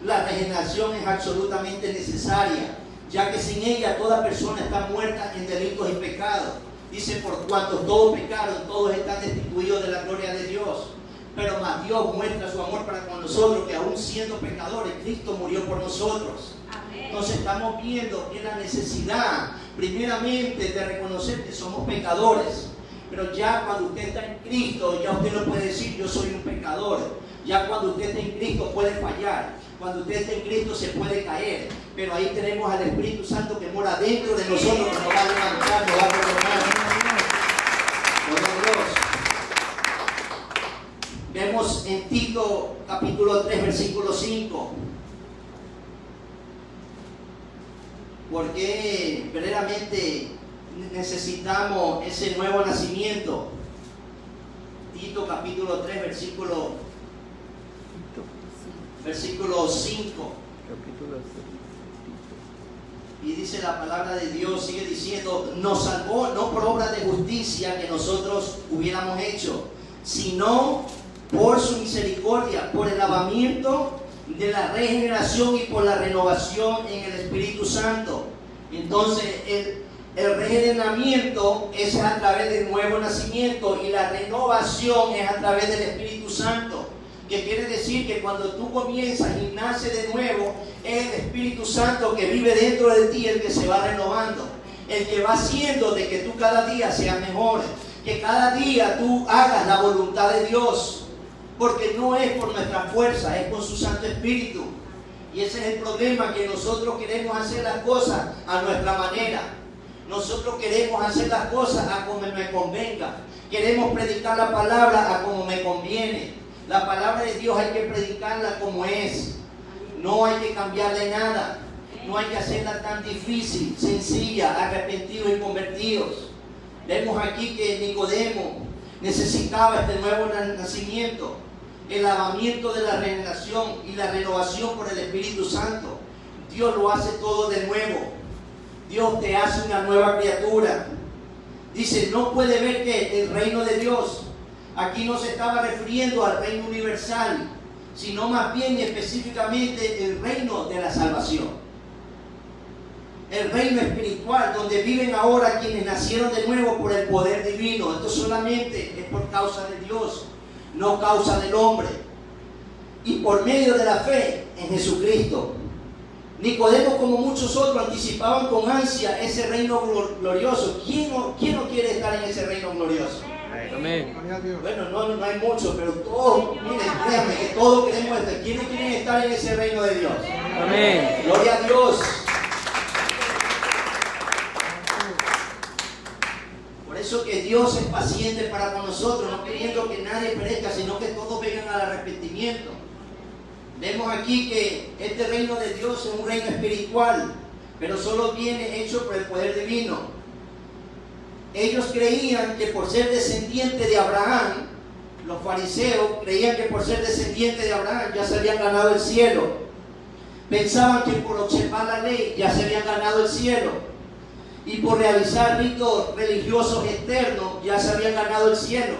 la regeneración es absolutamente necesaria, ya que sin ella toda persona está muerta en delitos y pecados. Dice: por cuanto todos pecaron, todos están destituidos de la gloria de Dios. Pero más Dios muestra su amor para con nosotros, que aún siendo pecadores, Cristo murió por nosotros. Amén. Entonces estamos viendo que la necesidad, primeramente, de reconocer que somos pecadores. Pero ya cuando usted está en Cristo, ya usted no puede decir: yo soy un pecador. Ya cuando usted está en Cristo puede fallar. Cuando usted está en Cristo se puede caer. Pero ahí tenemos al Espíritu Santo que mora dentro de nosotros, que nos va a levantar, nos va a perdonar. Gloria a Dios. Vemos en Tito capítulo 3 versículo 5. Porque verdaderamente necesitamos ese nuevo nacimiento. Tito capítulo 3 versículo 5. Y dice la palabra de Dios, sigue diciendo: nos salvó no por obra de justicia que nosotros hubiéramos hecho, sino por su misericordia, por el lavamiento de la regeneración y por la renovación en el Espíritu Santo. Entonces el regeneramiento es a través del nuevo nacimiento, y la renovación es a través del Espíritu Santo. Que quiere decir que cuando tú comienzas y naces de nuevo, es el Espíritu Santo que vive dentro de ti el que se va renovando, el que va haciendo de que tú cada día seas mejor, que cada día tú hagas la voluntad de Dios, porque no es por nuestra fuerza, es por su Santo Espíritu. Y ese es el problema, que nosotros queremos hacer las cosas a nuestra manera. Nosotros queremos hacer las cosas a como me convenga. Queremos predicar la palabra a como me conviene. La palabra de Dios hay que predicarla como es. No hay que cambiarle nada. No hay que hacerla tan difícil, sencilla, arrepentidos y convertidos. Vemos aquí que Nicodemo necesitaba este nuevo nacimiento, el lavamiento de la regeneración y la renovación por el Espíritu Santo. Dios lo hace todo de nuevo. Dios te hace una nueva criatura. Dice, no puede ver que el reino de Dios. Aquí no se estaba refiriendo al reino universal, sino más bien específicamente el reino de la salvación. El reino espiritual, donde viven ahora quienes nacieron de nuevo por el poder divino. Esto solamente es por causa de Dios, no causa del hombre. Y por medio de la fe en Jesucristo. Nicodemo, como muchos otros, anticipaban con ansia ese reino glorioso. ¿Quién no quiere estar en ese reino glorioso? Amén. Bueno, no hay muchos, pero todos, miren, créanme que todos queremos estar. ¿Quiénes quieren estar en ese reino de Dios? Amén. Gloria a Dios. Por eso que Dios es paciente para con nosotros, no queriendo que nadie perezca, sino que todos vengan al arrepentimiento. Vemos aquí que este reino de Dios es un reino espiritual, pero solo viene hecho por el poder divino. Ellos creían que por ser descendiente de Abraham, los fariseos creían que por ser descendiente de Abraham ya se habían ganado el cielo. Pensaban que por observar la ley ya se habían ganado el cielo. Y por realizar ritos religiosos externos ya se habían ganado el cielo.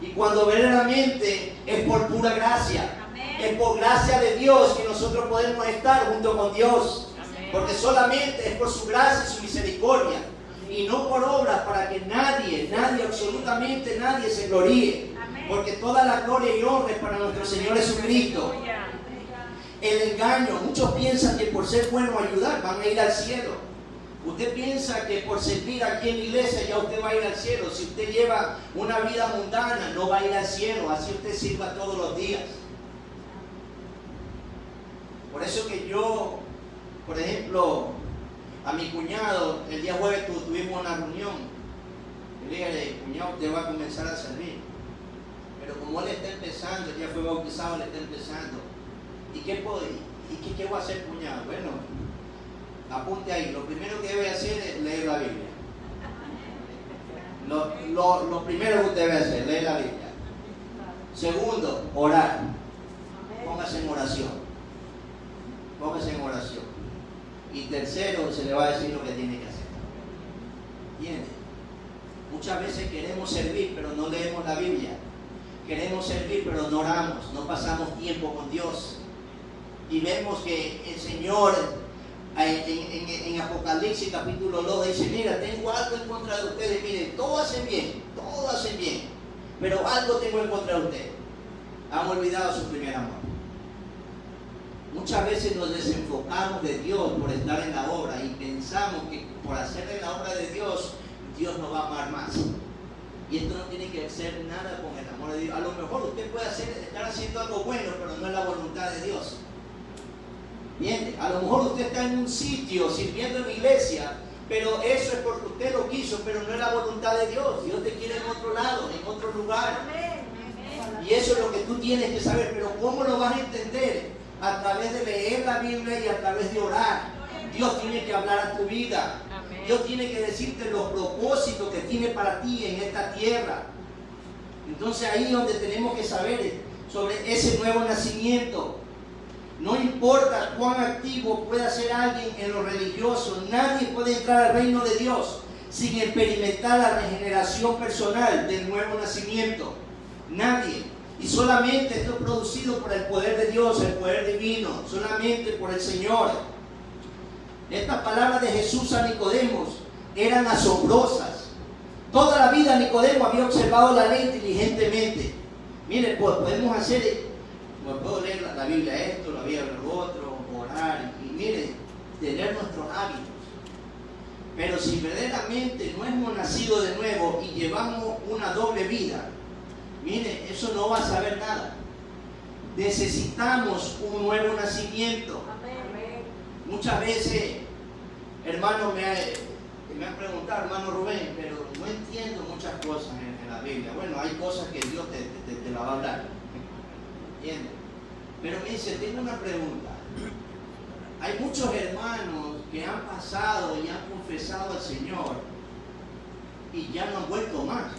Y cuando verdaderamente es por pura gracia. Es por gracia de Dios que nosotros podemos estar junto con Dios. Porque solamente es por su gracia y su misericordia. Y no por obras para que nadie, absolutamente nadie se gloríe. Porque toda la gloria y honra es para nuestro Señor Jesucristo. El engaño, muchos piensan que por ser bueno ayudar van a ir al cielo. Usted piensa que por servir aquí en la iglesia ya usted va a ir al cielo. Si usted lleva una vida mundana no va a ir al cielo. Así usted sirva todos los días. Por eso que yo, por ejemplo, a mi cuñado, el día jueves tuvimos una reunión. Le dije, cuñado, usted va a comenzar a servir. Pero como él está empezando, ya fue bautizado, él está empezando. ¿Y qué voy a hacer, cuñado? Bueno, apunte ahí. Lo primero que debe hacer es leer la Biblia. Lo primero que usted debe hacer, leer la Biblia. Segundo, orar. Póngase en oración. Póngase en oración. Y tercero, se le va a decir lo que tiene que hacer. ¿Entiende? Muchas veces queremos servir, pero no leemos la Biblia. Queremos servir, pero no oramos, no pasamos tiempo con Dios. Y vemos que el Señor en Apocalipsis capítulo 2 dice, mira, tengo algo en contra de ustedes. Miren, todo hacen bien, pero algo tengo en contra de ustedes. Han olvidado su primer amor. Muchas veces nos desenfocamos de Dios por estar en la obra y pensamos que por hacer en la obra de Dios, Dios nos va a amar más. Y esto no tiene que ser nada con el amor de Dios. A lo mejor usted puede estar haciendo algo bueno, pero no es la voluntad de Dios. ¿Entiende? A lo mejor usted está en un sitio sirviendo en la iglesia, pero eso es porque usted lo quiso, pero no es la voluntad de Dios. Dios te quiere en otro lado, en otro lugar. Y eso es lo que tú tienes que saber. Pero ¿cómo lo vas a entender? A través de leer la Biblia y a través de orar. Dios tiene que hablar a tu vida. Dios tiene que decirte los propósitos que tiene para ti en esta tierra. Entonces ahí es donde tenemos que saber sobre ese nuevo nacimiento. No importa cuán activo pueda ser alguien en lo religioso, nadie puede entrar al reino de Dios sin experimentar la regeneración personal del nuevo nacimiento. Nadie. Y solamente esto es producido por el poder de Dios, el poder divino, solamente por el Señor. Estas palabras de Jesús a Nicodemo eran asombrosas. Toda la vida Nicodemo había observado la ley diligentemente. Mire, pues podemos puedo leer la Biblia esto, la Biblia lo otro, orar, y mire, tener nuestros hábitos. Pero si verdaderamente no hemos nacido de nuevo y llevamos una doble vida, mire, eso no va a saber nada. Necesitamos un nuevo nacimiento. Muchas veces, hermanos, me han preguntado, hermano Rubén, pero no entiendo muchas cosas en la Biblia. Bueno, hay cosas que Dios te la va a hablar. ¿Entiendes? Pero me dice, tengo una pregunta. Hay muchos hermanos que han pasado y han confesado al Señor y ya no han vuelto más.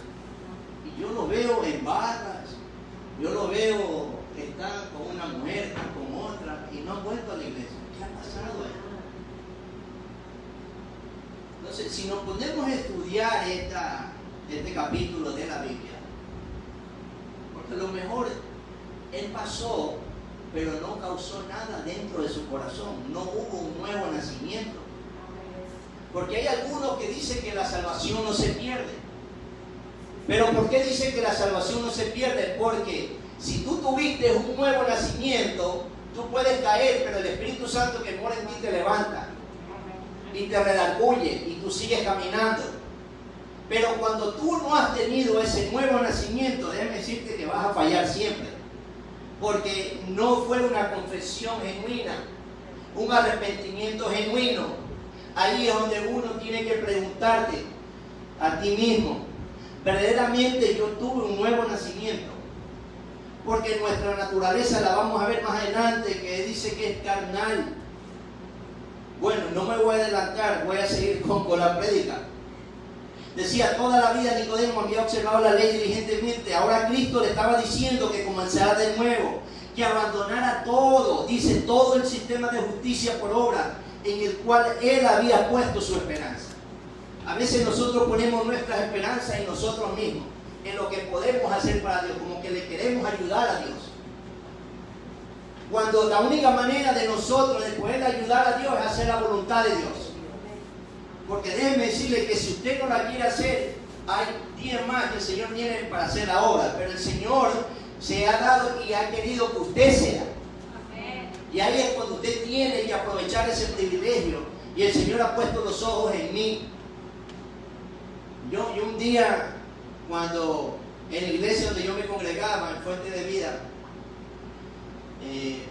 Y yo lo veo en barras, yo lo veo, están con una mujer, están con otra y no han vuelto a la iglesia. ¿Qué ha pasado ahí? Entonces, si nos ponemos a estudiar este capítulo de la Biblia, porque a lo mejor él pasó, pero no causó nada dentro de su corazón, no hubo un nuevo nacimiento. Porque hay algunos que dicen que la salvación no se pierde. Pero ¿por qué dicen que la salvación no se pierde? Porque si tú tuviste un nuevo nacimiento, tú puedes caer, pero el Espíritu Santo que mora en ti te levanta y te redarguye y tú sigues caminando. Pero cuando tú no has tenido ese nuevo nacimiento, déjame decirte que vas a fallar siempre, porque no fue una confesión genuina, un arrepentimiento genuino. Ahí es donde uno tiene que preguntarte a ti mismo, verdaderamente yo tuve un nuevo nacimiento. Porque nuestra naturaleza la vamos a ver más adelante, que dice que es carnal. Bueno, no me voy a adelantar, voy a seguir con la prédica. Decía, toda la vida Nicodemo había observado la ley diligentemente. Ahora Cristo le estaba diciendo que comenzara de nuevo, que abandonara todo, dice, todo el sistema de justicia por obra en el cual Él había puesto su esperanza. A veces nosotros ponemos nuestras esperanzas en nosotros mismos, en lo que podemos hacer para Dios, como que le queremos ayudar a Dios. Cuando la única manera de nosotros de poder ayudar a Dios es hacer la voluntad de Dios. Porque déjenme decirle que si usted no la quiere hacer, hay 10 más que el Señor tiene para hacer la obra, pero el Señor se ha dado y ha querido que usted sea. Y ahí es cuando usted tiene que aprovechar ese privilegio. Y el Señor ha puesto los ojos en mí. Yo un día, cuando en la iglesia donde yo me congregaba, en Fuente de Vida,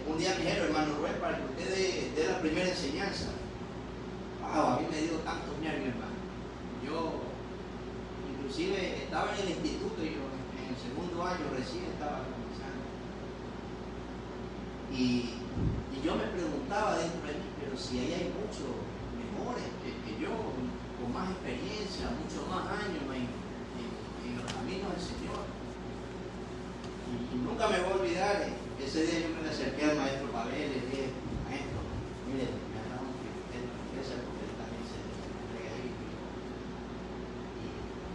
un día me dijeron, hermano Rubén, para que usted dé la primera enseñanza. Wow, a mí me dio tantos nervios, hermano. Yo, inclusive, estaba en el instituto y yo, en el segundo año recién estaba comenzando. Y yo me preguntaba dentro de mí, pero si ahí hay muchos mejores que yo, con más experiencia, muchos más años en los caminos del Señor. Y nunca me voy a olvidar, ese día yo me acerqué al maestro Pavel y le dije, maestro, mire, me ha dado un privilegio en la iglesia porque él también se entrega ahí.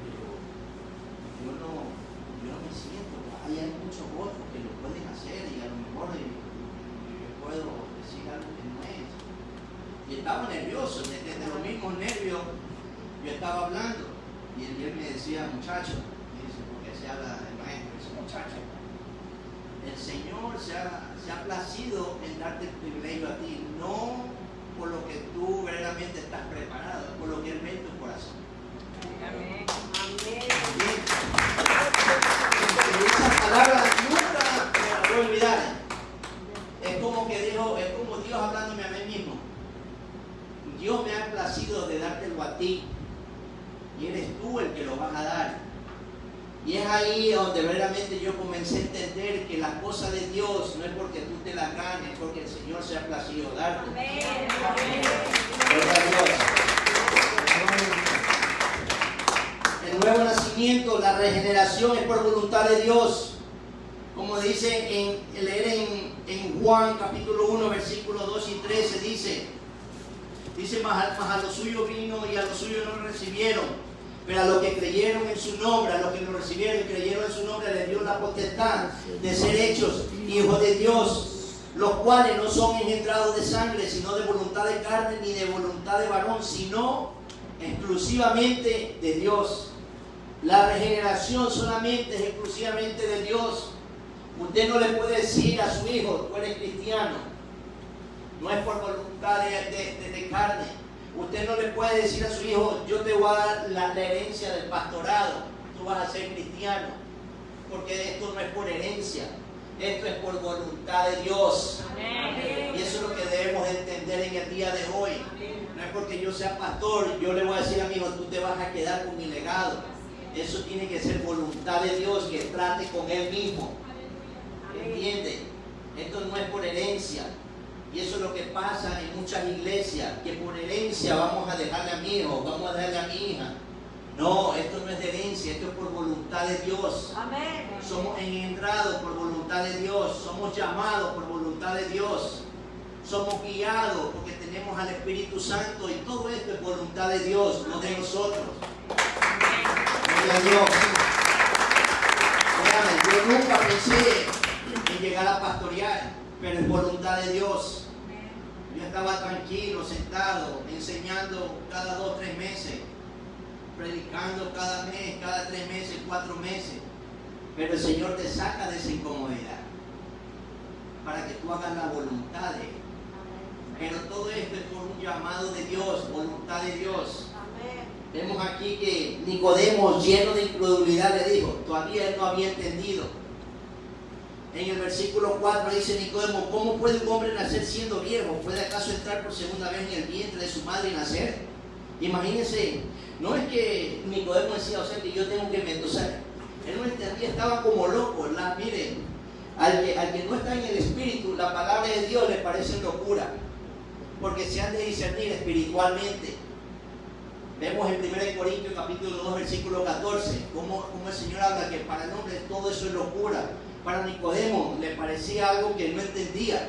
Pero yo no me siento, ahí hay muchos otros que lo pueden hacer y a lo mejor puedo decir algo que no es. Y estaba nervioso, desde los mismos nervios yo estaba hablando. Y él me decía, muchacho, dice, porque se habla el maestro, dice, muchacho, el Señor se ha placido en darte el privilegio a ti, no por lo que tú verdaderamente estás preparado, por lo que Él ve en tu corazón. Amén. Amén. Esas palabras nunca me las voy a olvidar. Es como Dios hablándome a mí mismo. Dios me ha placido de dártelo a ti y eres tú el que lo vas a dar. Y es ahí donde verdaderamente yo comencé a entender que las cosas de Dios no es porque tú te las ganes, es porque el Señor se ha placido darte. Amén. Gloria a Dios. El nuevo nacimiento, la regeneración es por voluntad de Dios. Como dice leer en Juan capítulo 1 versículos 2 y 13, dice mas a los suyos vino y a los suyos no lo recibieron, pero a los que creyeron en su nombre, a los que lo recibieron y creyeron en su nombre, les dio la potestad de ser hechos hijos de Dios, los cuales no son engendrados de sangre, sino de voluntad de carne, ni de voluntad de varón, sino exclusivamente de Dios. La regeneración solamente es exclusivamente de Dios. Usted no le puede decir a su hijo, tú eres cristiano. No es por voluntad de carne. Usted no le puede decir a su hijo, yo te voy a dar la herencia del pastorado, tú vas a ser cristiano. Porque esto no es por herencia, esto es por voluntad de Dios. Amén. Y eso es lo que debemos entender en el día de hoy. No es porque yo sea pastor, yo le voy a decir a mi hijo, tú te vas a quedar con mi legado. Eso tiene que ser voluntad de Dios, que trate con Él mismo. ¿Entiende? Esto no es por herencia. Y eso es lo que pasa en muchas iglesias, que por herencia vamos a dejarle a mi hijo, vamos a dejarle a mi hija. No, esto no es de herencia, esto es por voluntad de Dios. Amén. Somos engendrados por voluntad de Dios, somos llamados por voluntad de Dios, somos guiados porque tenemos al Espíritu Santo y todo esto es voluntad de Dios, no de nosotros. Gloria a Dios. Yo nunca pensé en llegar a pastorear, pero es voluntad de Dios. Yo estaba tranquilo, sentado, enseñando cada 2 o 3 meses, predicando cada mes, cada 3 meses, 4 meses. Pero el Señor te saca de esa incomodidad para que tú hagas la voluntad de Él. Pero todo esto es por un llamado de Dios, voluntad de Dios. Vemos aquí que Nicodemo, lleno de incredulidad, le dijo, todavía él no había entendido. En el versículo 4 dice Nicodemo, ¿cómo puede un hombre nacer siendo viejo? ¿Puede acaso entrar por segunda vez en el vientre de su madre y nacer? Imagínense, no es que Nicodemo decía, o sea, que yo tengo que mentir, o sea, él no entendía, estaba como loco. Miren, al que no está en el Espíritu, la palabra de Dios le parece locura, porque se han de discernir espiritualmente. Vemos en 1 Corintios capítulo 2 versículo 14 cómo el Señor habla que para el hombre todo eso es locura. Para Nicodemo le parecía algo que no entendía.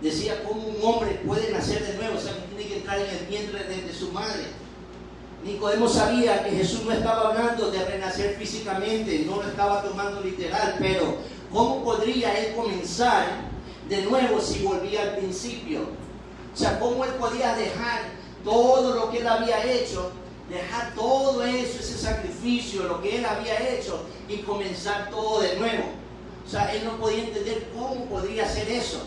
Decía, ¿cómo un hombre puede nacer de nuevo? O sea, que tiene que entrar en el vientre de su madre. Nicodemo sabía que Jesús no estaba hablando de renacer físicamente, no lo estaba tomando literal, pero ¿cómo podría él comenzar de nuevo si volvía al principio? O sea, ¿cómo él podía dejar todo lo que él había hecho, dejar todo eso, ese sacrificio, lo que él había hecho y comenzar todo de nuevo? O sea, él no podía entender cómo podría hacer eso.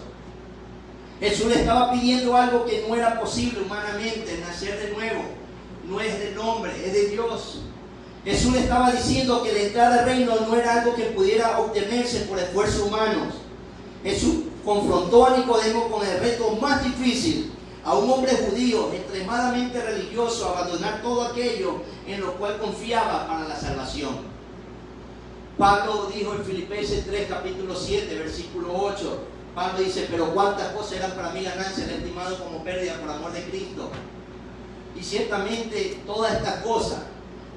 Jesús le estaba pidiendo algo que no era posible humanamente, nacer de nuevo. No es del hombre, es de Dios. Jesús le estaba diciendo que la entrada al reino no era algo que pudiera obtenerse por esfuerzos humanos. Jesús confrontó a Nicodemo con el reto más difícil, a un hombre judío extremadamente religioso, a abandonar todo aquello en lo cual confiaba para la salvación. Pablo dijo en Filipenses 3, capítulo 7, versículo 8, Pablo dice, pero cuántas cosas eran para mí ganancia, he estimado como pérdida por amor de Cristo. Y ciertamente todas estas cosas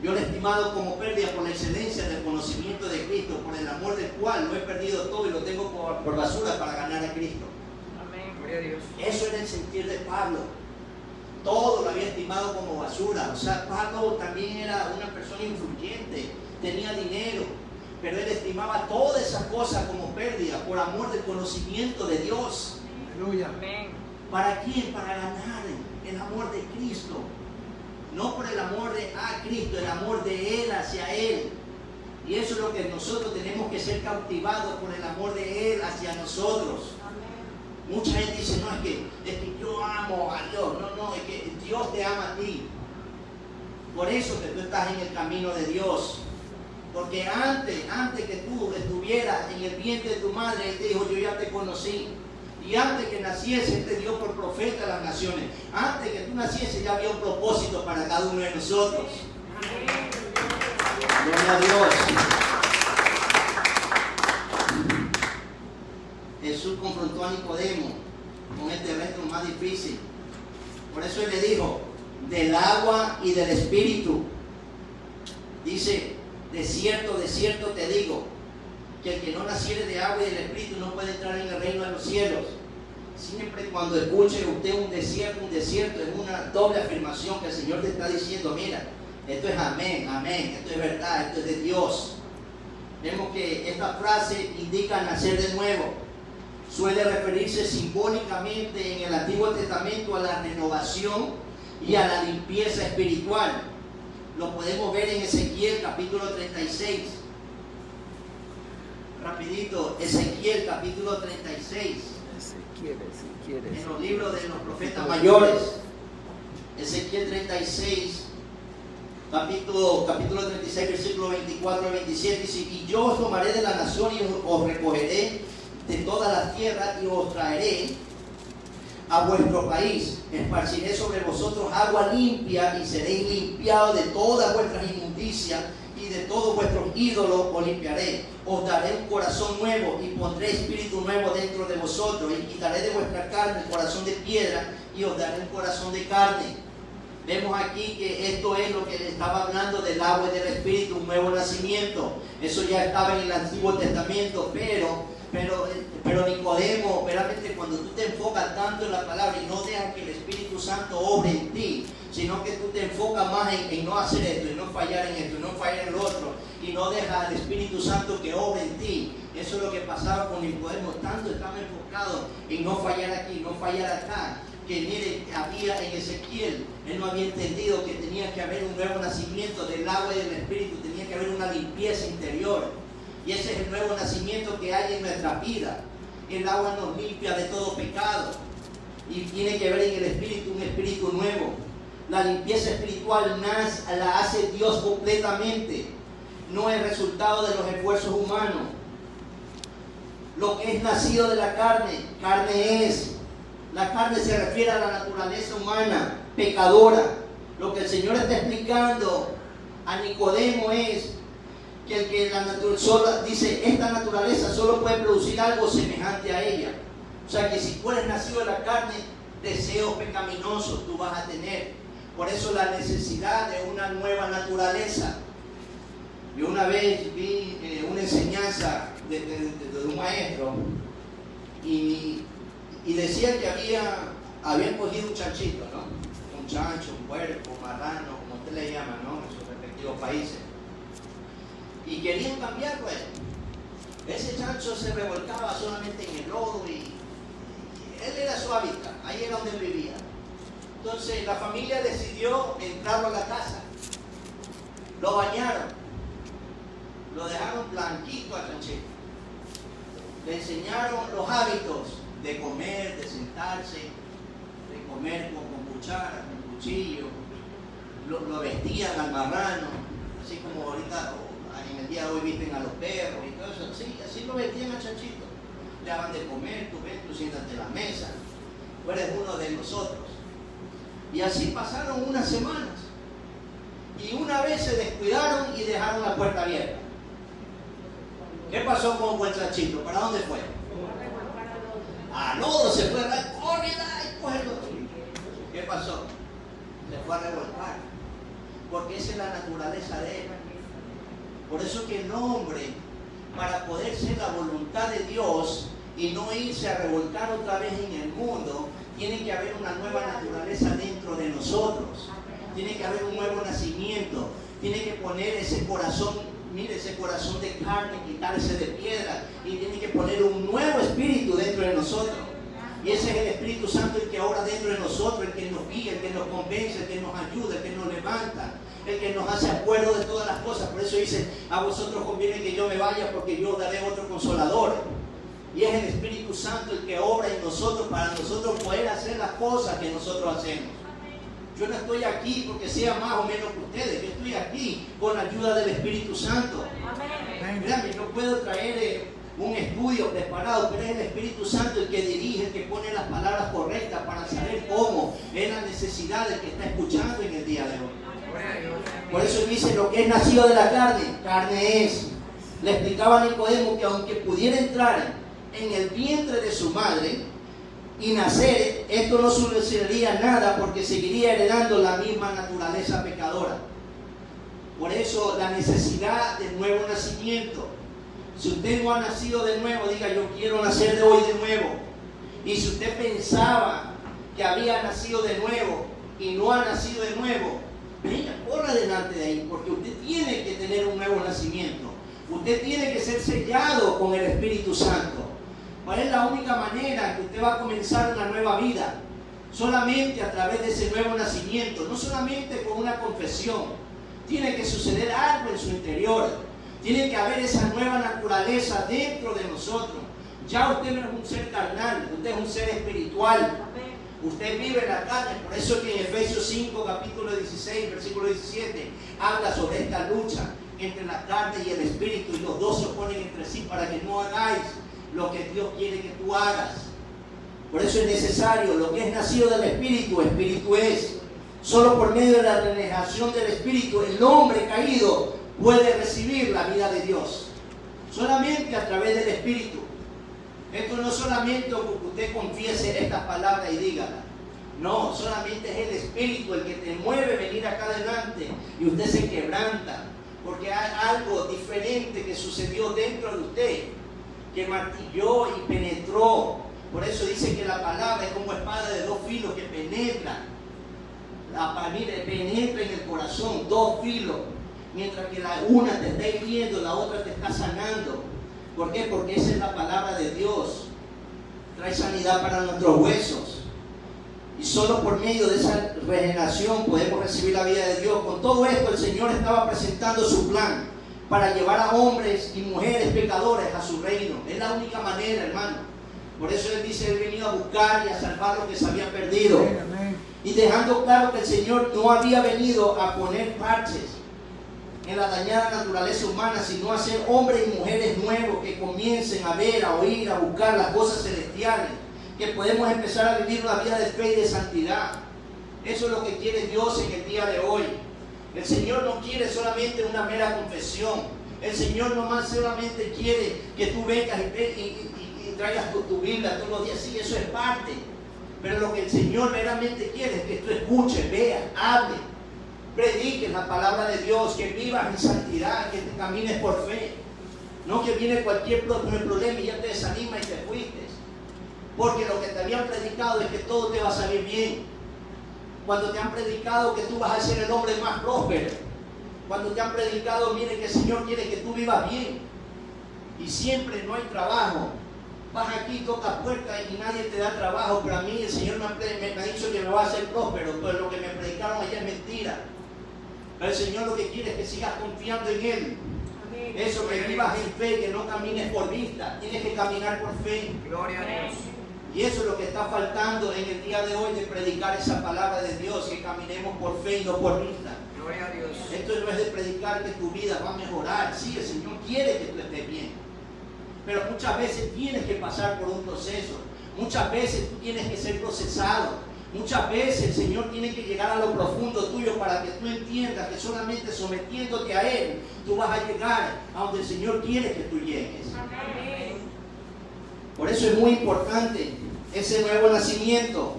yo lo he estimado como pérdida por la excelencia del conocimiento de Cristo, por el amor del cual lo he perdido todo y lo tengo por basura para ganar a Cristo. Amén, gloria a Dios. Eso era el sentir de Pablo. Todo lo había estimado como basura. O sea, Pablo también era una persona influyente, tenía dinero, pero él estimaba todas esas cosas como pérdida por amor del conocimiento de Dios. Aleluya. Amén. ¿Para quién? Para ganar el amor de Cristo. No por el amor a Cristo, el amor de Él hacia Él. Y eso es lo que nosotros tenemos que ser cautivados por el amor de Él hacia nosotros. Mucha gente dice, no, es que yo amo a Dios. No, es que Dios te ama a ti. Por eso que tú estás en el camino de Dios. Porque antes que tú estuvieras en el vientre de tu madre, Él te dijo, yo ya te conocí. Y antes que naciese, Él te dio por profeta a las naciones. Antes que tú naciese, ya había un propósito para cada uno de nosotros. Gloria a Dios. Jesús confrontó a Nicodemo con este reto más difícil. Por eso Él le dijo, del agua y del espíritu. Dice, de cierto te digo, que el que no naciere de agua y del espíritu no puede entrar en el reino de los cielos. Siempre cuando escuche usted un desierto, es una doble afirmación que el Señor te está diciendo, mira, esto es amén, esto es verdad, esto es de Dios. Vemos que esta frase indica nacer de nuevo. Suele referirse simbólicamente en el Antiguo Testamento a la renovación y a la limpieza espiritual. Lo podemos ver en Ezequiel capítulo 36. Rapidito, Ezequiel capítulo 36. En los libros de los profetas mayores. Ezequiel 36, capítulo 36, versículo 24 al 27, dice, y yo os tomaré de la nación y os recogeré de toda la tierra y os traeré a vuestro país. Esparciré sobre vosotros agua limpia y seréis limpiados de todas vuestras inmundicias y de todos vuestros ídolos os limpiaré. Os daré un corazón nuevo y pondré espíritu nuevo dentro de vosotros y quitaré de vuestra carne el corazón de piedra y os daré un corazón de carne. Vemos aquí que esto es lo que le estaba hablando del agua y del espíritu, un nuevo nacimiento. Eso ya estaba en el Antiguo Testamento, pero Pero Nicodemo, realmente cuando tú te enfocas tanto en la palabra y no dejas que el Espíritu Santo obre en ti, sino que tú te enfocas más en no hacer esto, y no fallar en esto, y no fallar en lo otro, y no dejas al Espíritu Santo que obre en ti. Eso es lo que pasaba con Nicodemo, tanto estaba enfocado en no fallar aquí, no fallar acá, que mire, había en Ezequiel, él no había entendido que tenía que haber un nuevo nacimiento del agua y del Espíritu, tenía que haber una limpieza interior. Y ese es el nuevo nacimiento que hay en nuestra vida. El agua nos limpia de todo pecado. Y tiene que ver en el Espíritu, un espíritu nuevo. La limpieza espiritual la hace Dios completamente. No es resultado de los esfuerzos humanos. Lo que es nacido de la carne, carne es. La carne se refiere a la naturaleza humana, pecadora. Lo que el Señor está explicando a Nicodemo es que dice, esta naturaleza solo puede producir algo semejante a ella. O sea que si tú eres nacido de la carne, deseos pecaminosos tú vas a tener. Por eso la necesidad de una nueva naturaleza. Yo una vez vi una enseñanza de un maestro y decía que habían cogido un chanchito, ¿no? Un chancho, un puerco, un marrano, como usted le llama, ¿no? En sus respectivos países. Y querían cambiarlo a él. Ese chancho se revolcaba solamente en el lodo y él era su hábitat, ahí era donde vivía. Entonces la familia decidió entrarlo a la casa. Lo bañaron, lo dejaron blanquito al chanchito. Le enseñaron los hábitos de comer, de sentarse, de comer con cuchara, con cuchillo. Lo vestían al marrano, así como ahorita en el día de hoy visten a los perros y todo eso, así lo vestían al chanchito. Le daban de comer, tú siéntate en la mesa, tú eres uno de nosotros. Y así pasaron unas semanas. Y una vez se descuidaron y dejaron la puerta abierta. ¿Qué pasó con el chanchito? ¿Para dónde fue? Al lodo se fue, córrela y cógelo. ¿Qué pasó? Se fue a revolcar. Porque esa es la naturaleza de él. Por eso que el hombre, para poder ser la voluntad de Dios y no irse a revolcar otra vez en el mundo, tiene que haber una nueva naturaleza dentro de nosotros. Tiene que haber un nuevo nacimiento. Tiene que poner ese corazón, mire, ese corazón de carne, quitarse de piedra, y tiene que poner un nuevo espíritu dentro de nosotros. Y ese es el Espíritu Santo, el que obra dentro de nosotros, el que nos guía, el que nos convence, el que nos ayuda, el que nos levanta, el que nos hace acuerdo de todas las cosas. Por eso dice, a vosotros conviene que yo me vaya, porque yo daré otro consolador. Y es el Espíritu Santo el que obra en nosotros para nosotros poder hacer las cosas que nosotros hacemos. Yo no estoy aquí porque sea más o menos que ustedes. Yo estoy aquí con la ayuda del Espíritu Santo. Amén. Yo puedo traer un estudio preparado, pero es el Espíritu Santo el que dirige, el que pone las palabras correctas para saber cómo es la necesidad del que está escuchando en el día de hoy. Por eso dice, lo que es nacido de la carne, carne es. Le explicaba a Nicodemo que aunque pudiera entrar en el vientre de su madre y nacer, esto no solucionaría nada, porque seguiría heredando la misma naturaleza pecadora. Por eso la necesidad del nuevo nacimiento. Si usted no ha nacido de nuevo, diga, yo quiero nacer de hoy de nuevo. Y si usted pensaba que había nacido de nuevo y no ha nacido de nuevo, venga, corra delante de ahí, porque usted tiene que tener un nuevo nacimiento. Usted tiene que ser sellado con el Espíritu Santo. ¿Cuál es la única manera que usted va a comenzar una nueva vida? Solamente a través de ese nuevo nacimiento, no solamente con una confesión. Tiene que suceder algo en su interior. Tiene que haber esa nueva naturaleza dentro de nosotros. Ya usted no es un ser carnal, usted es un ser espiritual. Usted vive en la carne. Por eso que en Efesios 5, capítulo 16, versículo 17, habla sobre esta lucha entre la carne y el espíritu, y los dos se oponen entre sí para que no hagáis lo que Dios quiere que tú hagas. Por eso es necesario, lo que es nacido del espíritu, espíritu es. Solo por medio de la regeneración del espíritu, el hombre caído puede recibir la vida de Dios. Solamente a través del espíritu. Esto no solamente porque usted confiese estas palabras y dígala. No, solamente es el espíritu el que te mueve a venir acá adelante y usted se quebranta. Porque hay algo diferente que sucedió dentro de usted, que martilló y penetró. Por eso dice que la palabra es como espada de dos filos que penetra. Penetra en el corazón, dos filos. Mientras que la una te está hiriendo, la otra te está sanando. ¿Por qué? Porque esa es la palabra de Dios. Trae sanidad para nuestros huesos. Y solo por medio de esa regeneración podemos recibir la vida de Dios. Con todo esto el Señor estaba presentando su plan para llevar a hombres y mujeres pecadores a su reino. Es la única manera, hermano. Por eso Él dice, Él venido a buscar y a salvar lo que se había perdido. Y dejando claro que el Señor no había venido a poner parches en la dañada naturaleza humana, sino a ser hombres y mujeres nuevos que comiencen a ver, a oír, a buscar las cosas celestiales, que podemos empezar a vivir una vida de fe y de santidad. Eso es lo que quiere Dios en el día de hoy. El Señor no quiere solamente una mera confesión. El Señor no más solamente quiere que tú vengas y traigas tu Biblia todos los días. Sí, eso es parte. Pero lo que el Señor verdaderamente quiere es que tú escuches, veas, hables, prediques la palabra de Dios, que vivas en santidad, que te camines por fe. No que viene cualquier problema y ya te desanima y te fuiste. Porque lo que te habían predicado es que todo te va a salir bien. Cuando te han predicado que tú vas a ser el hombre más próspero. Cuando te han predicado, mire que el Señor quiere que tú vivas bien. Y siempre no hay trabajo. Vas aquí, tocas puertas y nadie te da trabajo. Pero a mí el Señor me ha dicho que me va a hacer próspero. Pero lo que me predicaron allá es mentira. Pero el Señor lo que quiere es que sigas confiando en Él. Amén. Eso, que vivas en fe, que no camines por vista. Tienes que caminar por fe. Gloria a Dios. Y eso es lo que está faltando en el día de hoy, de predicar esa palabra de Dios, que caminemos por fe y no por vista. Gloria a Dios. Esto no es de predicar que tu vida va a mejorar. Sí, el Señor quiere que tú estés bien. Pero muchas veces tienes que pasar por un proceso. Muchas veces tú tienes que ser procesado. Muchas veces el Señor tiene que llegar a lo profundo tuyo para que tú entiendas que solamente sometiéndote a Él, tú vas a llegar a donde el Señor quiere que tú llegues. Amén. Por eso es muy importante ese nuevo nacimiento.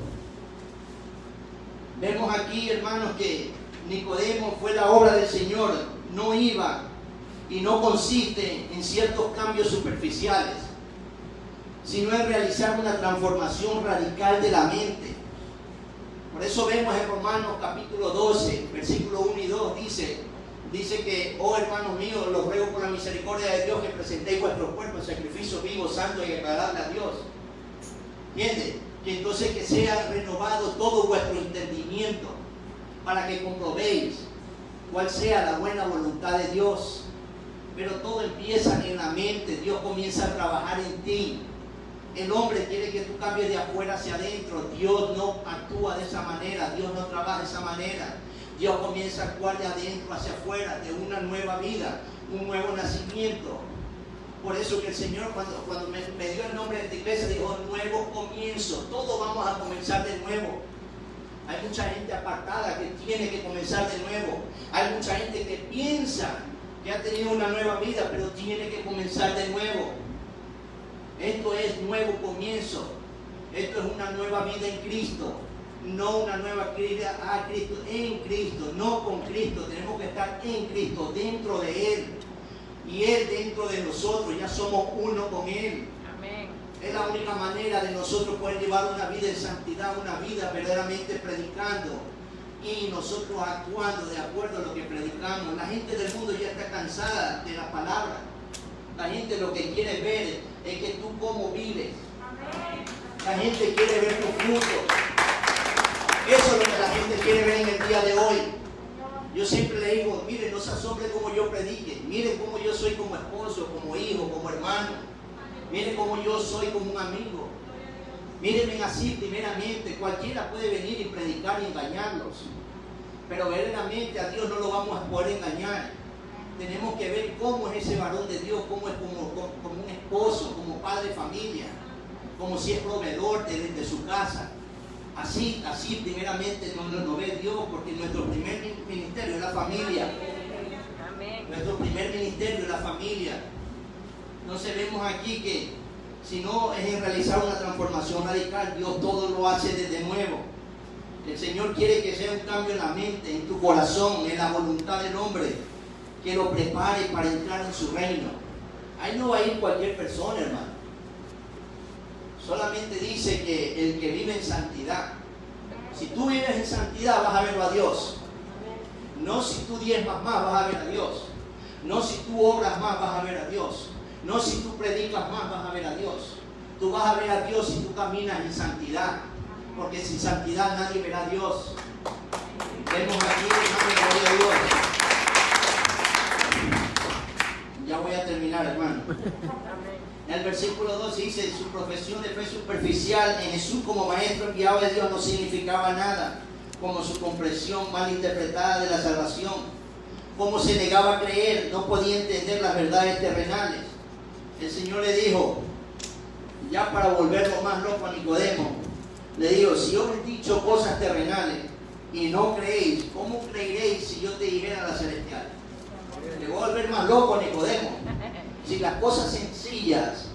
Vemos aquí, hermanos, que Nicodemo fue la obra del Señor. No iba y no consiste en ciertos cambios superficiales, sino en realizar una transformación radical de la mente. Por eso vemos en Romanos capítulo 12, versículo 1 y 2, dice que, oh hermanos míos, los ruego por la misericordia de Dios que presentéis vuestros cuerpos en sacrificio vivo, santo y agradable a Dios. ¿Entiendes? Que entonces que sea renovado todo vuestro entendimiento para que comprobéis cuál sea la buena voluntad de Dios. Pero todo empieza en la mente. Dios comienza a trabajar en ti. El hombre quiere que tú cambies de afuera hacia adentro. Dios no actúa de esa manera. Dios no trabaja de esa manera. Dios comienza a actuar de adentro hacia afuera, de una nueva vida, un nuevo nacimiento. Por eso que el Señor cuando me dio el nombre de esta iglesia dijo nuevo comienzo. Todos vamos a comenzar de nuevo. Hay mucha gente apartada que tiene que comenzar de nuevo. Hay mucha gente que piensa que ha tenido una nueva vida, pero tiene que comenzar de nuevo. Esto es nuevo comienzo. Esto es una nueva vida en Cristo. No una nueva vida a Cristo, en Cristo, no con Cristo. Tenemos que estar en Cristo, dentro de Él. Y Él dentro de nosotros. Ya somos uno con Él. Amén. Es la única manera de nosotros poder llevar una vida en santidad, una vida verdaderamente predicando y nosotros actuando de acuerdo a lo que predicamos. La gente del mundo ya está cansada de la palabra. La gente lo que quiere ver es que tú cómo vives. La gente quiere ver tu fruto. Eso es lo que la gente quiere ver en el día de hoy. Yo siempre le digo, miren, no se asombren como yo predique. Miren cómo yo soy como esposo, como hijo, como hermano. Miren cómo yo soy como un amigo. Mírenme así primeramente. Cualquiera puede venir y predicar y engañarlos. Pero verdaderamente a Dios no lo vamos a poder engañar. Tenemos que ver cómo es ese varón de Dios, cómo es como un esposo, como padre de familia, como si es proveedor de su casa. Así primeramente nos ve Dios, porque nuestro primer ministerio es la familia. Amén. Nuestro primer ministerio es la familia. Entonces vemos aquí que si no es en realizar una transformación radical, Dios todo lo hace desde nuevo. El Señor quiere que sea un cambio en la mente, en tu corazón, en la voluntad del hombre, que lo prepare para entrar en su reino. Ahí no va a ir cualquier persona, hermano. Solamente dice que el que vive en santidad. Si tú vives en santidad vas a verlo a Dios. No si tú diezmas más vas a ver a Dios. No si tú obras más vas a ver a Dios. No si tú predicas más vas a ver a Dios. Tú vas a ver a Dios si tú caminas en santidad. Porque sin santidad nadie verá a Dios. Vemos aquí, hermano, gloria a Dios. Ya voy a terminar, hermano. El versículo 2 dice: su profesión de fe superficial en Jesús como maestro enviado de Dios no significaba nada, como su comprensión mal interpretada de la salvación, como se negaba a creer, no podía entender las verdades terrenales. El Señor le dijo, ya para volverlo más loco a Nicodemo, le dijo: si yo os he dicho cosas terrenales y no creéis, ¿cómo creeréis si yo te dijera las celestiales? Le voy a volver más loco a Nicodemo. Si las cosas sencillas,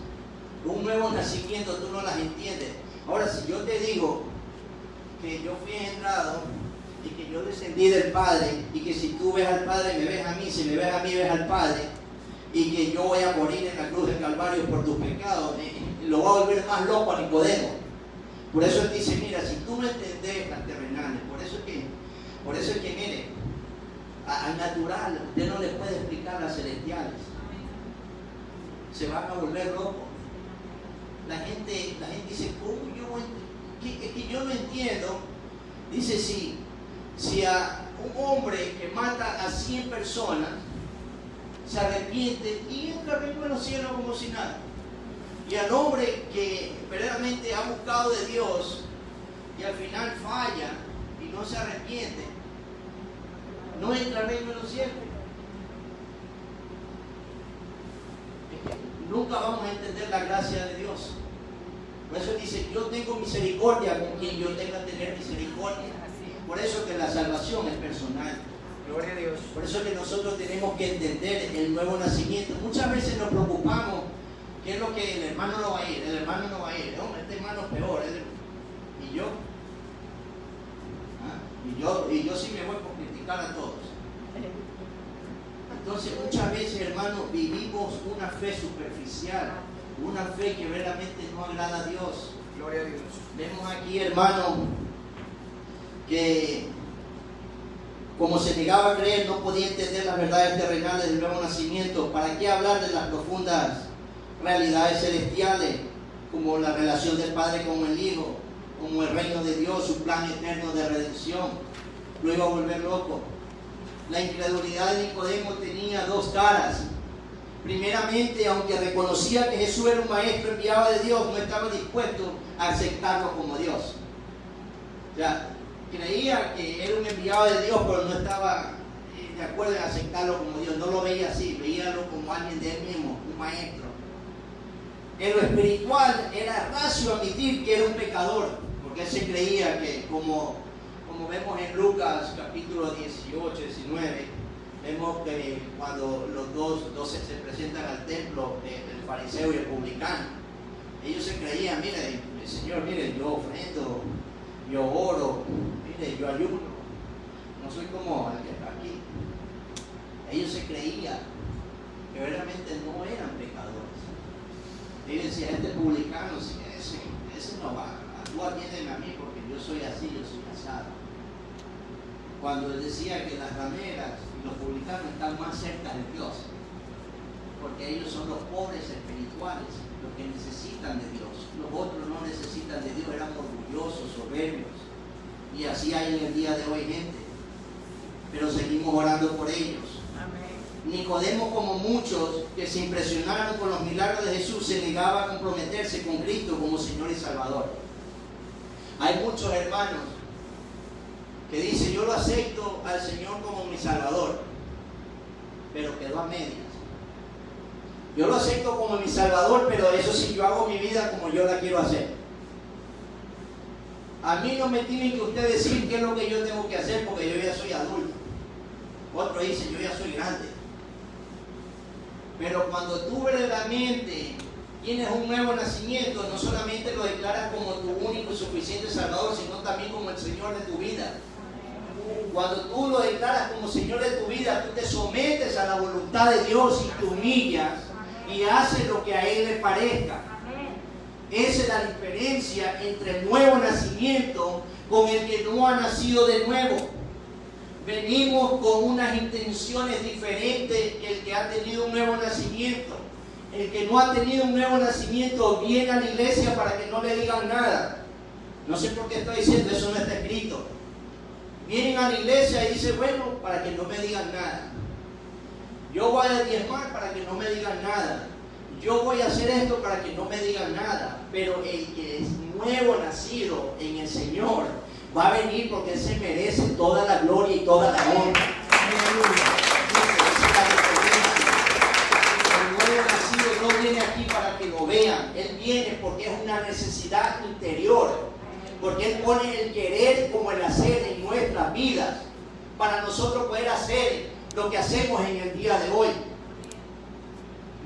un nuevo nacimiento, tú no las entiendes. Ahora, si yo te digo que yo fui engendrado y que yo descendí del Padre, y que si tú ves al Padre me ves a mí, si me ves a mí ves al Padre, y que yo voy a morir en la cruz del Calvario por tus pecados, lo va a volver más loco a Nicodemo. Por eso él dice: mira, si tú no entendés las terrenales, por eso es que mire, al natural usted no le puede explicar las celestiales. Se van a volver locos. La gente dice: ¿cómo yo? Es que yo no entiendo. Dice: si a un hombre que mata a 100 personas se arrepiente y entra al reino de los cielos como si nada, y al hombre que verdaderamente ha buscado de Dios y al final falla y no se arrepiente, no entra al reino de los cielos. Nunca vamos a entender la gracia de Dios. Por eso dice: yo tengo misericordia con quien yo tenga que tener misericordia. Por eso que la salvación es personal. Gloria a Dios. Por eso que nosotros tenemos que entender el nuevo nacimiento. Muchas veces nos preocupamos qué es lo que el hermano no va a ir, el hermano no va a ir. Hombre, este hermano es peor. ¿Y yo? Y yo sí me voy por criticar a todos. Entonces muchas veces, hermanos, vivimos una fe superficial, una fe que verdaderamente no agrada a Dios. Gloria a Dios. Vemos aquí, hermano, que como se negaba a creer, no podía entender las verdades terrenales del nuevo nacimiento. ¿Para qué hablar de las profundas realidades celestiales, como la relación del Padre con el Hijo, como el reino de Dios, su plan eterno de redención? Lo iba a volver loco. La incredulidad de Nicodemo tenía dos caras. Primeramente, aunque reconocía que Jesús era un maestro enviado de Dios, no estaba dispuesto a aceptarlo como Dios. O sea, creía que era un enviado de Dios, pero no estaba de acuerdo en aceptarlo como Dios. No lo veía así, veíalo como alguien de él mismo, un maestro. En lo espiritual era racio admitir que era un pecador, porque él se creía que, como vemos en Lucas capítulo 18, 19, vemos que cuando los dos se presentan al templo, el fariseo y el publicano, ellos se creían: mire, Señor, mire, yo ofrendo, yo oro, mire, yo ayuno, no soy como el que está aquí. Ellos se creían que verdaderamente no eran pecadores. Ellos decían: este publicano, sí, ese no va, tú atiéndeme a mí porque yo soy así, yo soy casado. Cuando él decía que las rameras y los publicanos están más cerca de Dios, porque ellos son los pobres espirituales, los que necesitan de Dios. Los otros no necesitan de Dios, eran orgullosos, soberbios. Y así hay en el día de hoy gente. Pero seguimos orando por ellos. Amén. Nicodemo, como muchos que se impresionaron con los milagros de Jesús, se negaba a comprometerse con Cristo como Señor y Salvador. Hay muchos hermanos que dicen: yo lo acepto al Señor como mi Salvador, pero quedó a medias. Yo lo acepto como mi Salvador, pero eso sí, yo hago mi vida como yo la quiero hacer. A mí no me tienen que usted decir qué es lo que yo tengo que hacer, porque yo ya soy adulto. Otro dice: yo ya soy grande. Pero cuando tú verdaderamente tienes un nuevo nacimiento, no solamente lo declaras como tu único y suficiente Salvador, sino también como el Señor de tu vida. Cuando tú lo declaras como Señor de tu vida, tú te sometes a la voluntad de Dios y te humillas y haces lo que a Él le parezca. Esa es la diferencia entre el nuevo nacimiento con el que no ha nacido de nuevo. Venimos con unas intenciones diferentes que el que ha tenido un nuevo nacimiento. El que no ha tenido un nuevo nacimiento viene a la iglesia para que no le digan nada. No sé por qué estoy diciendo, eso no está escrito. Vienen a la iglesia y dicen, bueno, para que no me digan nada. Yo voy a diezmar para que no me digan nada. Yo voy a hacer esto para que no me digan nada. Pero el que es nuevo nacido en el Señor va a venir porque Él se merece toda la gloria y toda la honra. El nuevo nacido no viene aquí para que lo vean. Él viene porque es una necesidad interior. Porque Él pone el querer como el hacer en nuestras vidas. Para nosotros poder hacer lo que hacemos en el día de hoy.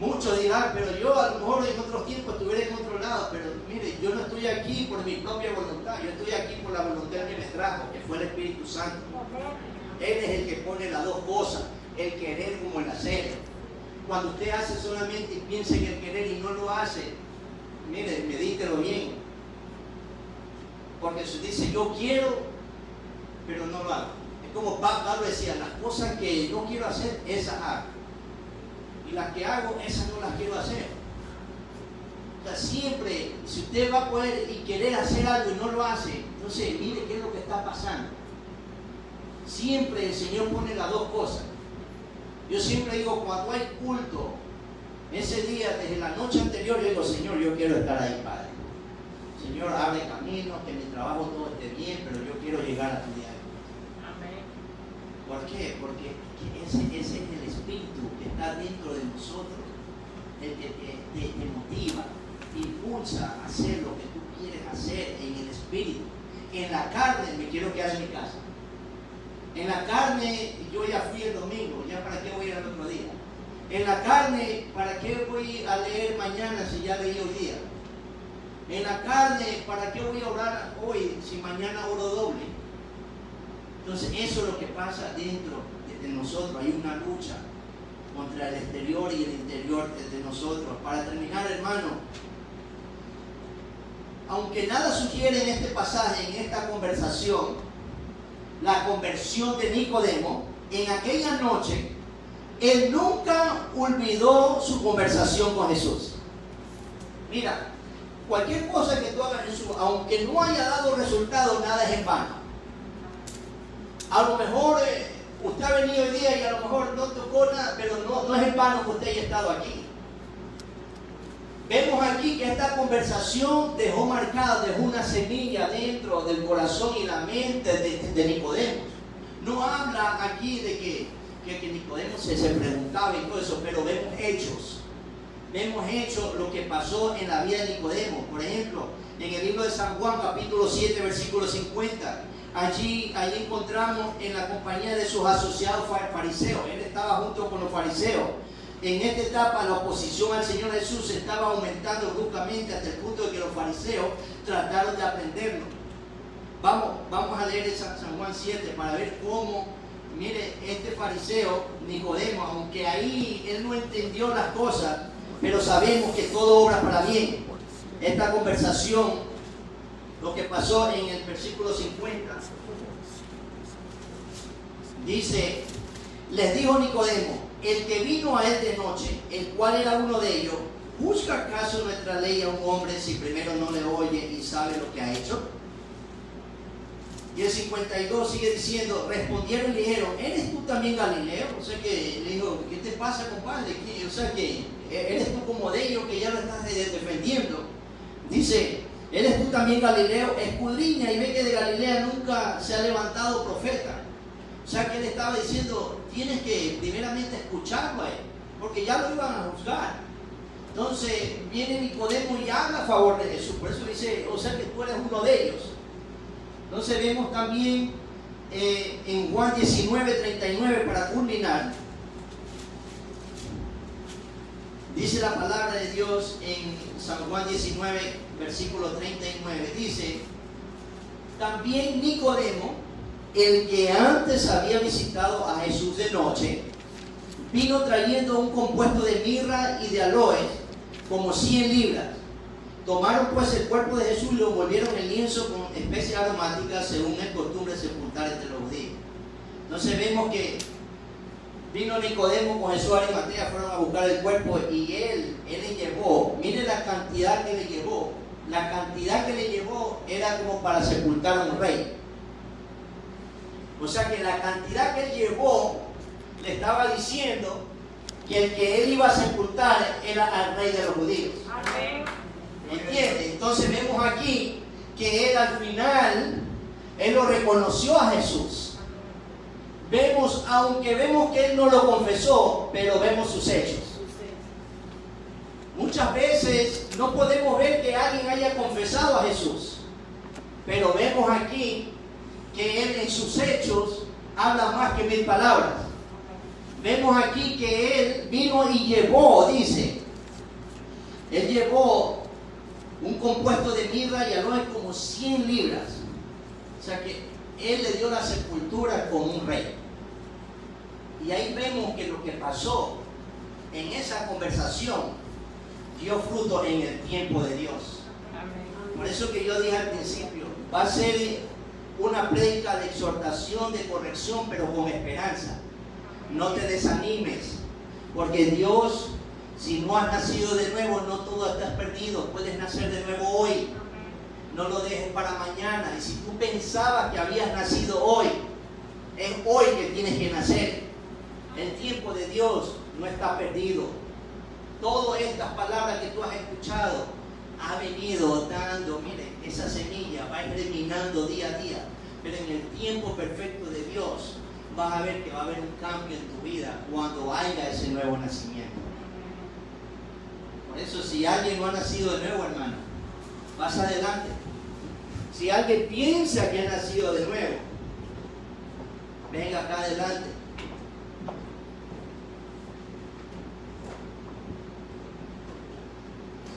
Muchos dirán, pero yo a lo mejor en otros tiempos estuviera en otro lado, pero mire, yo no estoy aquí por mi propia voluntad, yo estoy aquí por la voluntad que me trajo, que fue el Espíritu Santo. Él es el que pone las dos cosas, el querer como el hacer. Cuando usted hace solamente y piensa en el querer y no lo hace, mire, medítelo bien. Porque se dice, yo quiero, pero no lo hago. Es como Pablo decía, las cosas que no quiero hacer, esas hago. Y las que hago, esas no las quiero hacer. O sea, siempre, si usted va a poder y querer hacer algo y no lo hace, entonces mire qué es lo que está pasando. Siempre el Señor pone las dos cosas. Yo siempre digo, cuando hay culto, ese día, desde la noche anterior, yo digo, Señor, yo quiero estar ahí, Padre. Señor, abre caminos, que mi trabajo todo esté bien, pero yo quiero llegar a tu día. Amén. ¿Por qué? Porque ese es el Espíritu que está dentro de nosotros, el que te motiva, te impulsa a hacer lo que tú quieres hacer en el Espíritu. En la carne me quiero quedar en mi casa. En la carne yo ya fui el domingo, ya para qué voy a ir al otro día. En la carne, ¿para qué voy a leer mañana si ya leí hoy día? En la carne, ¿para qué voy a orar hoy si mañana oro doble? Entonces eso es lo que pasa dentro de nosotros. Hay una lucha contra el exterior y el interior de nosotros. Para terminar, hermano, aunque nada sugiere en este pasaje, en esta conversación, la conversión de Nicodemo, en aquella noche, él nunca olvidó su conversación con Jesús. Mira, cualquier cosa que tú hagas, aunque no haya dado resultado, nada es en vano. A lo mejor usted ha venido hoy día y a lo mejor no tocó nada, pero no es en vano que usted haya estado aquí. Vemos aquí que esta conversación dejó una semilla dentro del corazón y la mente de Nicodemo. No habla aquí de que Nicodemo se preguntaba y todo eso, pero vemos hechos. Vemos hechos lo que pasó en la vida de Nicodemo. Por ejemplo, en el libro de San Juan, capítulo 7, versículo 50. Allí encontramos en la compañía de sus asociados fariseos. Él estaba junto con los fariseos. En esta etapa la oposición al Señor Jesús estaba aumentando bruscamente hasta el punto de que los fariseos trataron de aprenderlo. Vamos a leer San Juan 7 para ver cómo, mire, este fariseo, Nicodemo, aunque ahí él no entendió las cosas, pero sabemos que todo obra para bien. Esta conversación, lo que pasó en el versículo 50, dice, les dijo Nicodemo, el que vino a él de noche, el cual era uno de ellos, ¿juzga acaso nuestra ley a un hombre si primero no le oye y sabe lo que ha hecho? Y el 52 sigue diciendo, respondieron y le dijeron, ¿eres tú también Galileo? O sea que le dijo, ¿qué te pasa, compadre? O sea que eres tú como de ellos que ya lo estás defendiendo. Dice, ¿eres tú también Galileo? Escudriña y ve que de Galilea nunca se ha levantado profeta. O sea que él estaba diciendo, tienes que primeramente escucharlo a él, porque ya lo iban a juzgar. Entonces viene Nicodemo y habla a favor de Jesús. Por eso dice, o sea que tú eres uno de ellos. Entonces vemos también en Juan 19:39 para culminar. Dice la palabra de Dios en San Juan 19, versículo 39. Dice, también Nicodemo, el que antes había visitado a Jesús de noche, vino trayendo un compuesto de mirra y de aloes, como 100 libras. Tomaron pues el cuerpo de Jesús y lo envolvieron en lienzo con especias aromáticas, según es costumbre sepultar entre los judíos. Entonces vemos que vino Nicodemo con Jesús a Arimatea, fueron a buscar el cuerpo y él le llevó, mire la cantidad que le llevó. La cantidad que le llevó era como para sepultar a un rey. O sea que la cantidad que él llevó le estaba diciendo que el que él iba a sepultar era al rey de los judíos. Amén. ¿Entiende? Entonces vemos aquí que él al final, él lo reconoció a Jesús. Aunque vemos que él no lo confesó, pero vemos sus hechos. Muchas veces no podemos ver que alguien haya confesado a Jesús, pero vemos aquí que él en sus hechos habla más que 1000 palabras. Vemos aquí que él vino y llevó, dice, él llevó un compuesto de mirra y aloe como 100 libras. O sea que él le dio la sepultura como un rey. Y ahí vemos que lo que pasó en esa conversación dio fruto en el tiempo de Dios. Por eso que yo dije al principio, va a ser una prédica de exhortación, de corrección, pero con esperanza. No te desanimes, porque Dios, si no has nacido de nuevo, no todo estás perdido. Puedes nacer de nuevo hoy. No lo dejes para mañana. Y si tú pensabas que habías nacido hoy, es hoy que tienes que nacer. El tiempo de Dios no está perdido. Todas estas palabras que tú has escuchado ha venido dando, mire, esa semilla va germinando día a día. Pero en el tiempo perfecto de Dios vas a ver que va a haber un cambio en tu vida cuando haya ese nuevo nacimiento. Por eso, si alguien no ha nacido de nuevo, hermano, vas adelante. Si alguien piensa que ha nacido de nuevo, venga acá adelante.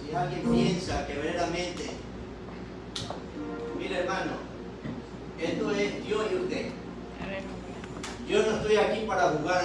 Si alguien piensa que verdaderamente, mire hermano, esto es yo y usted. Yo no estoy aquí para jugar.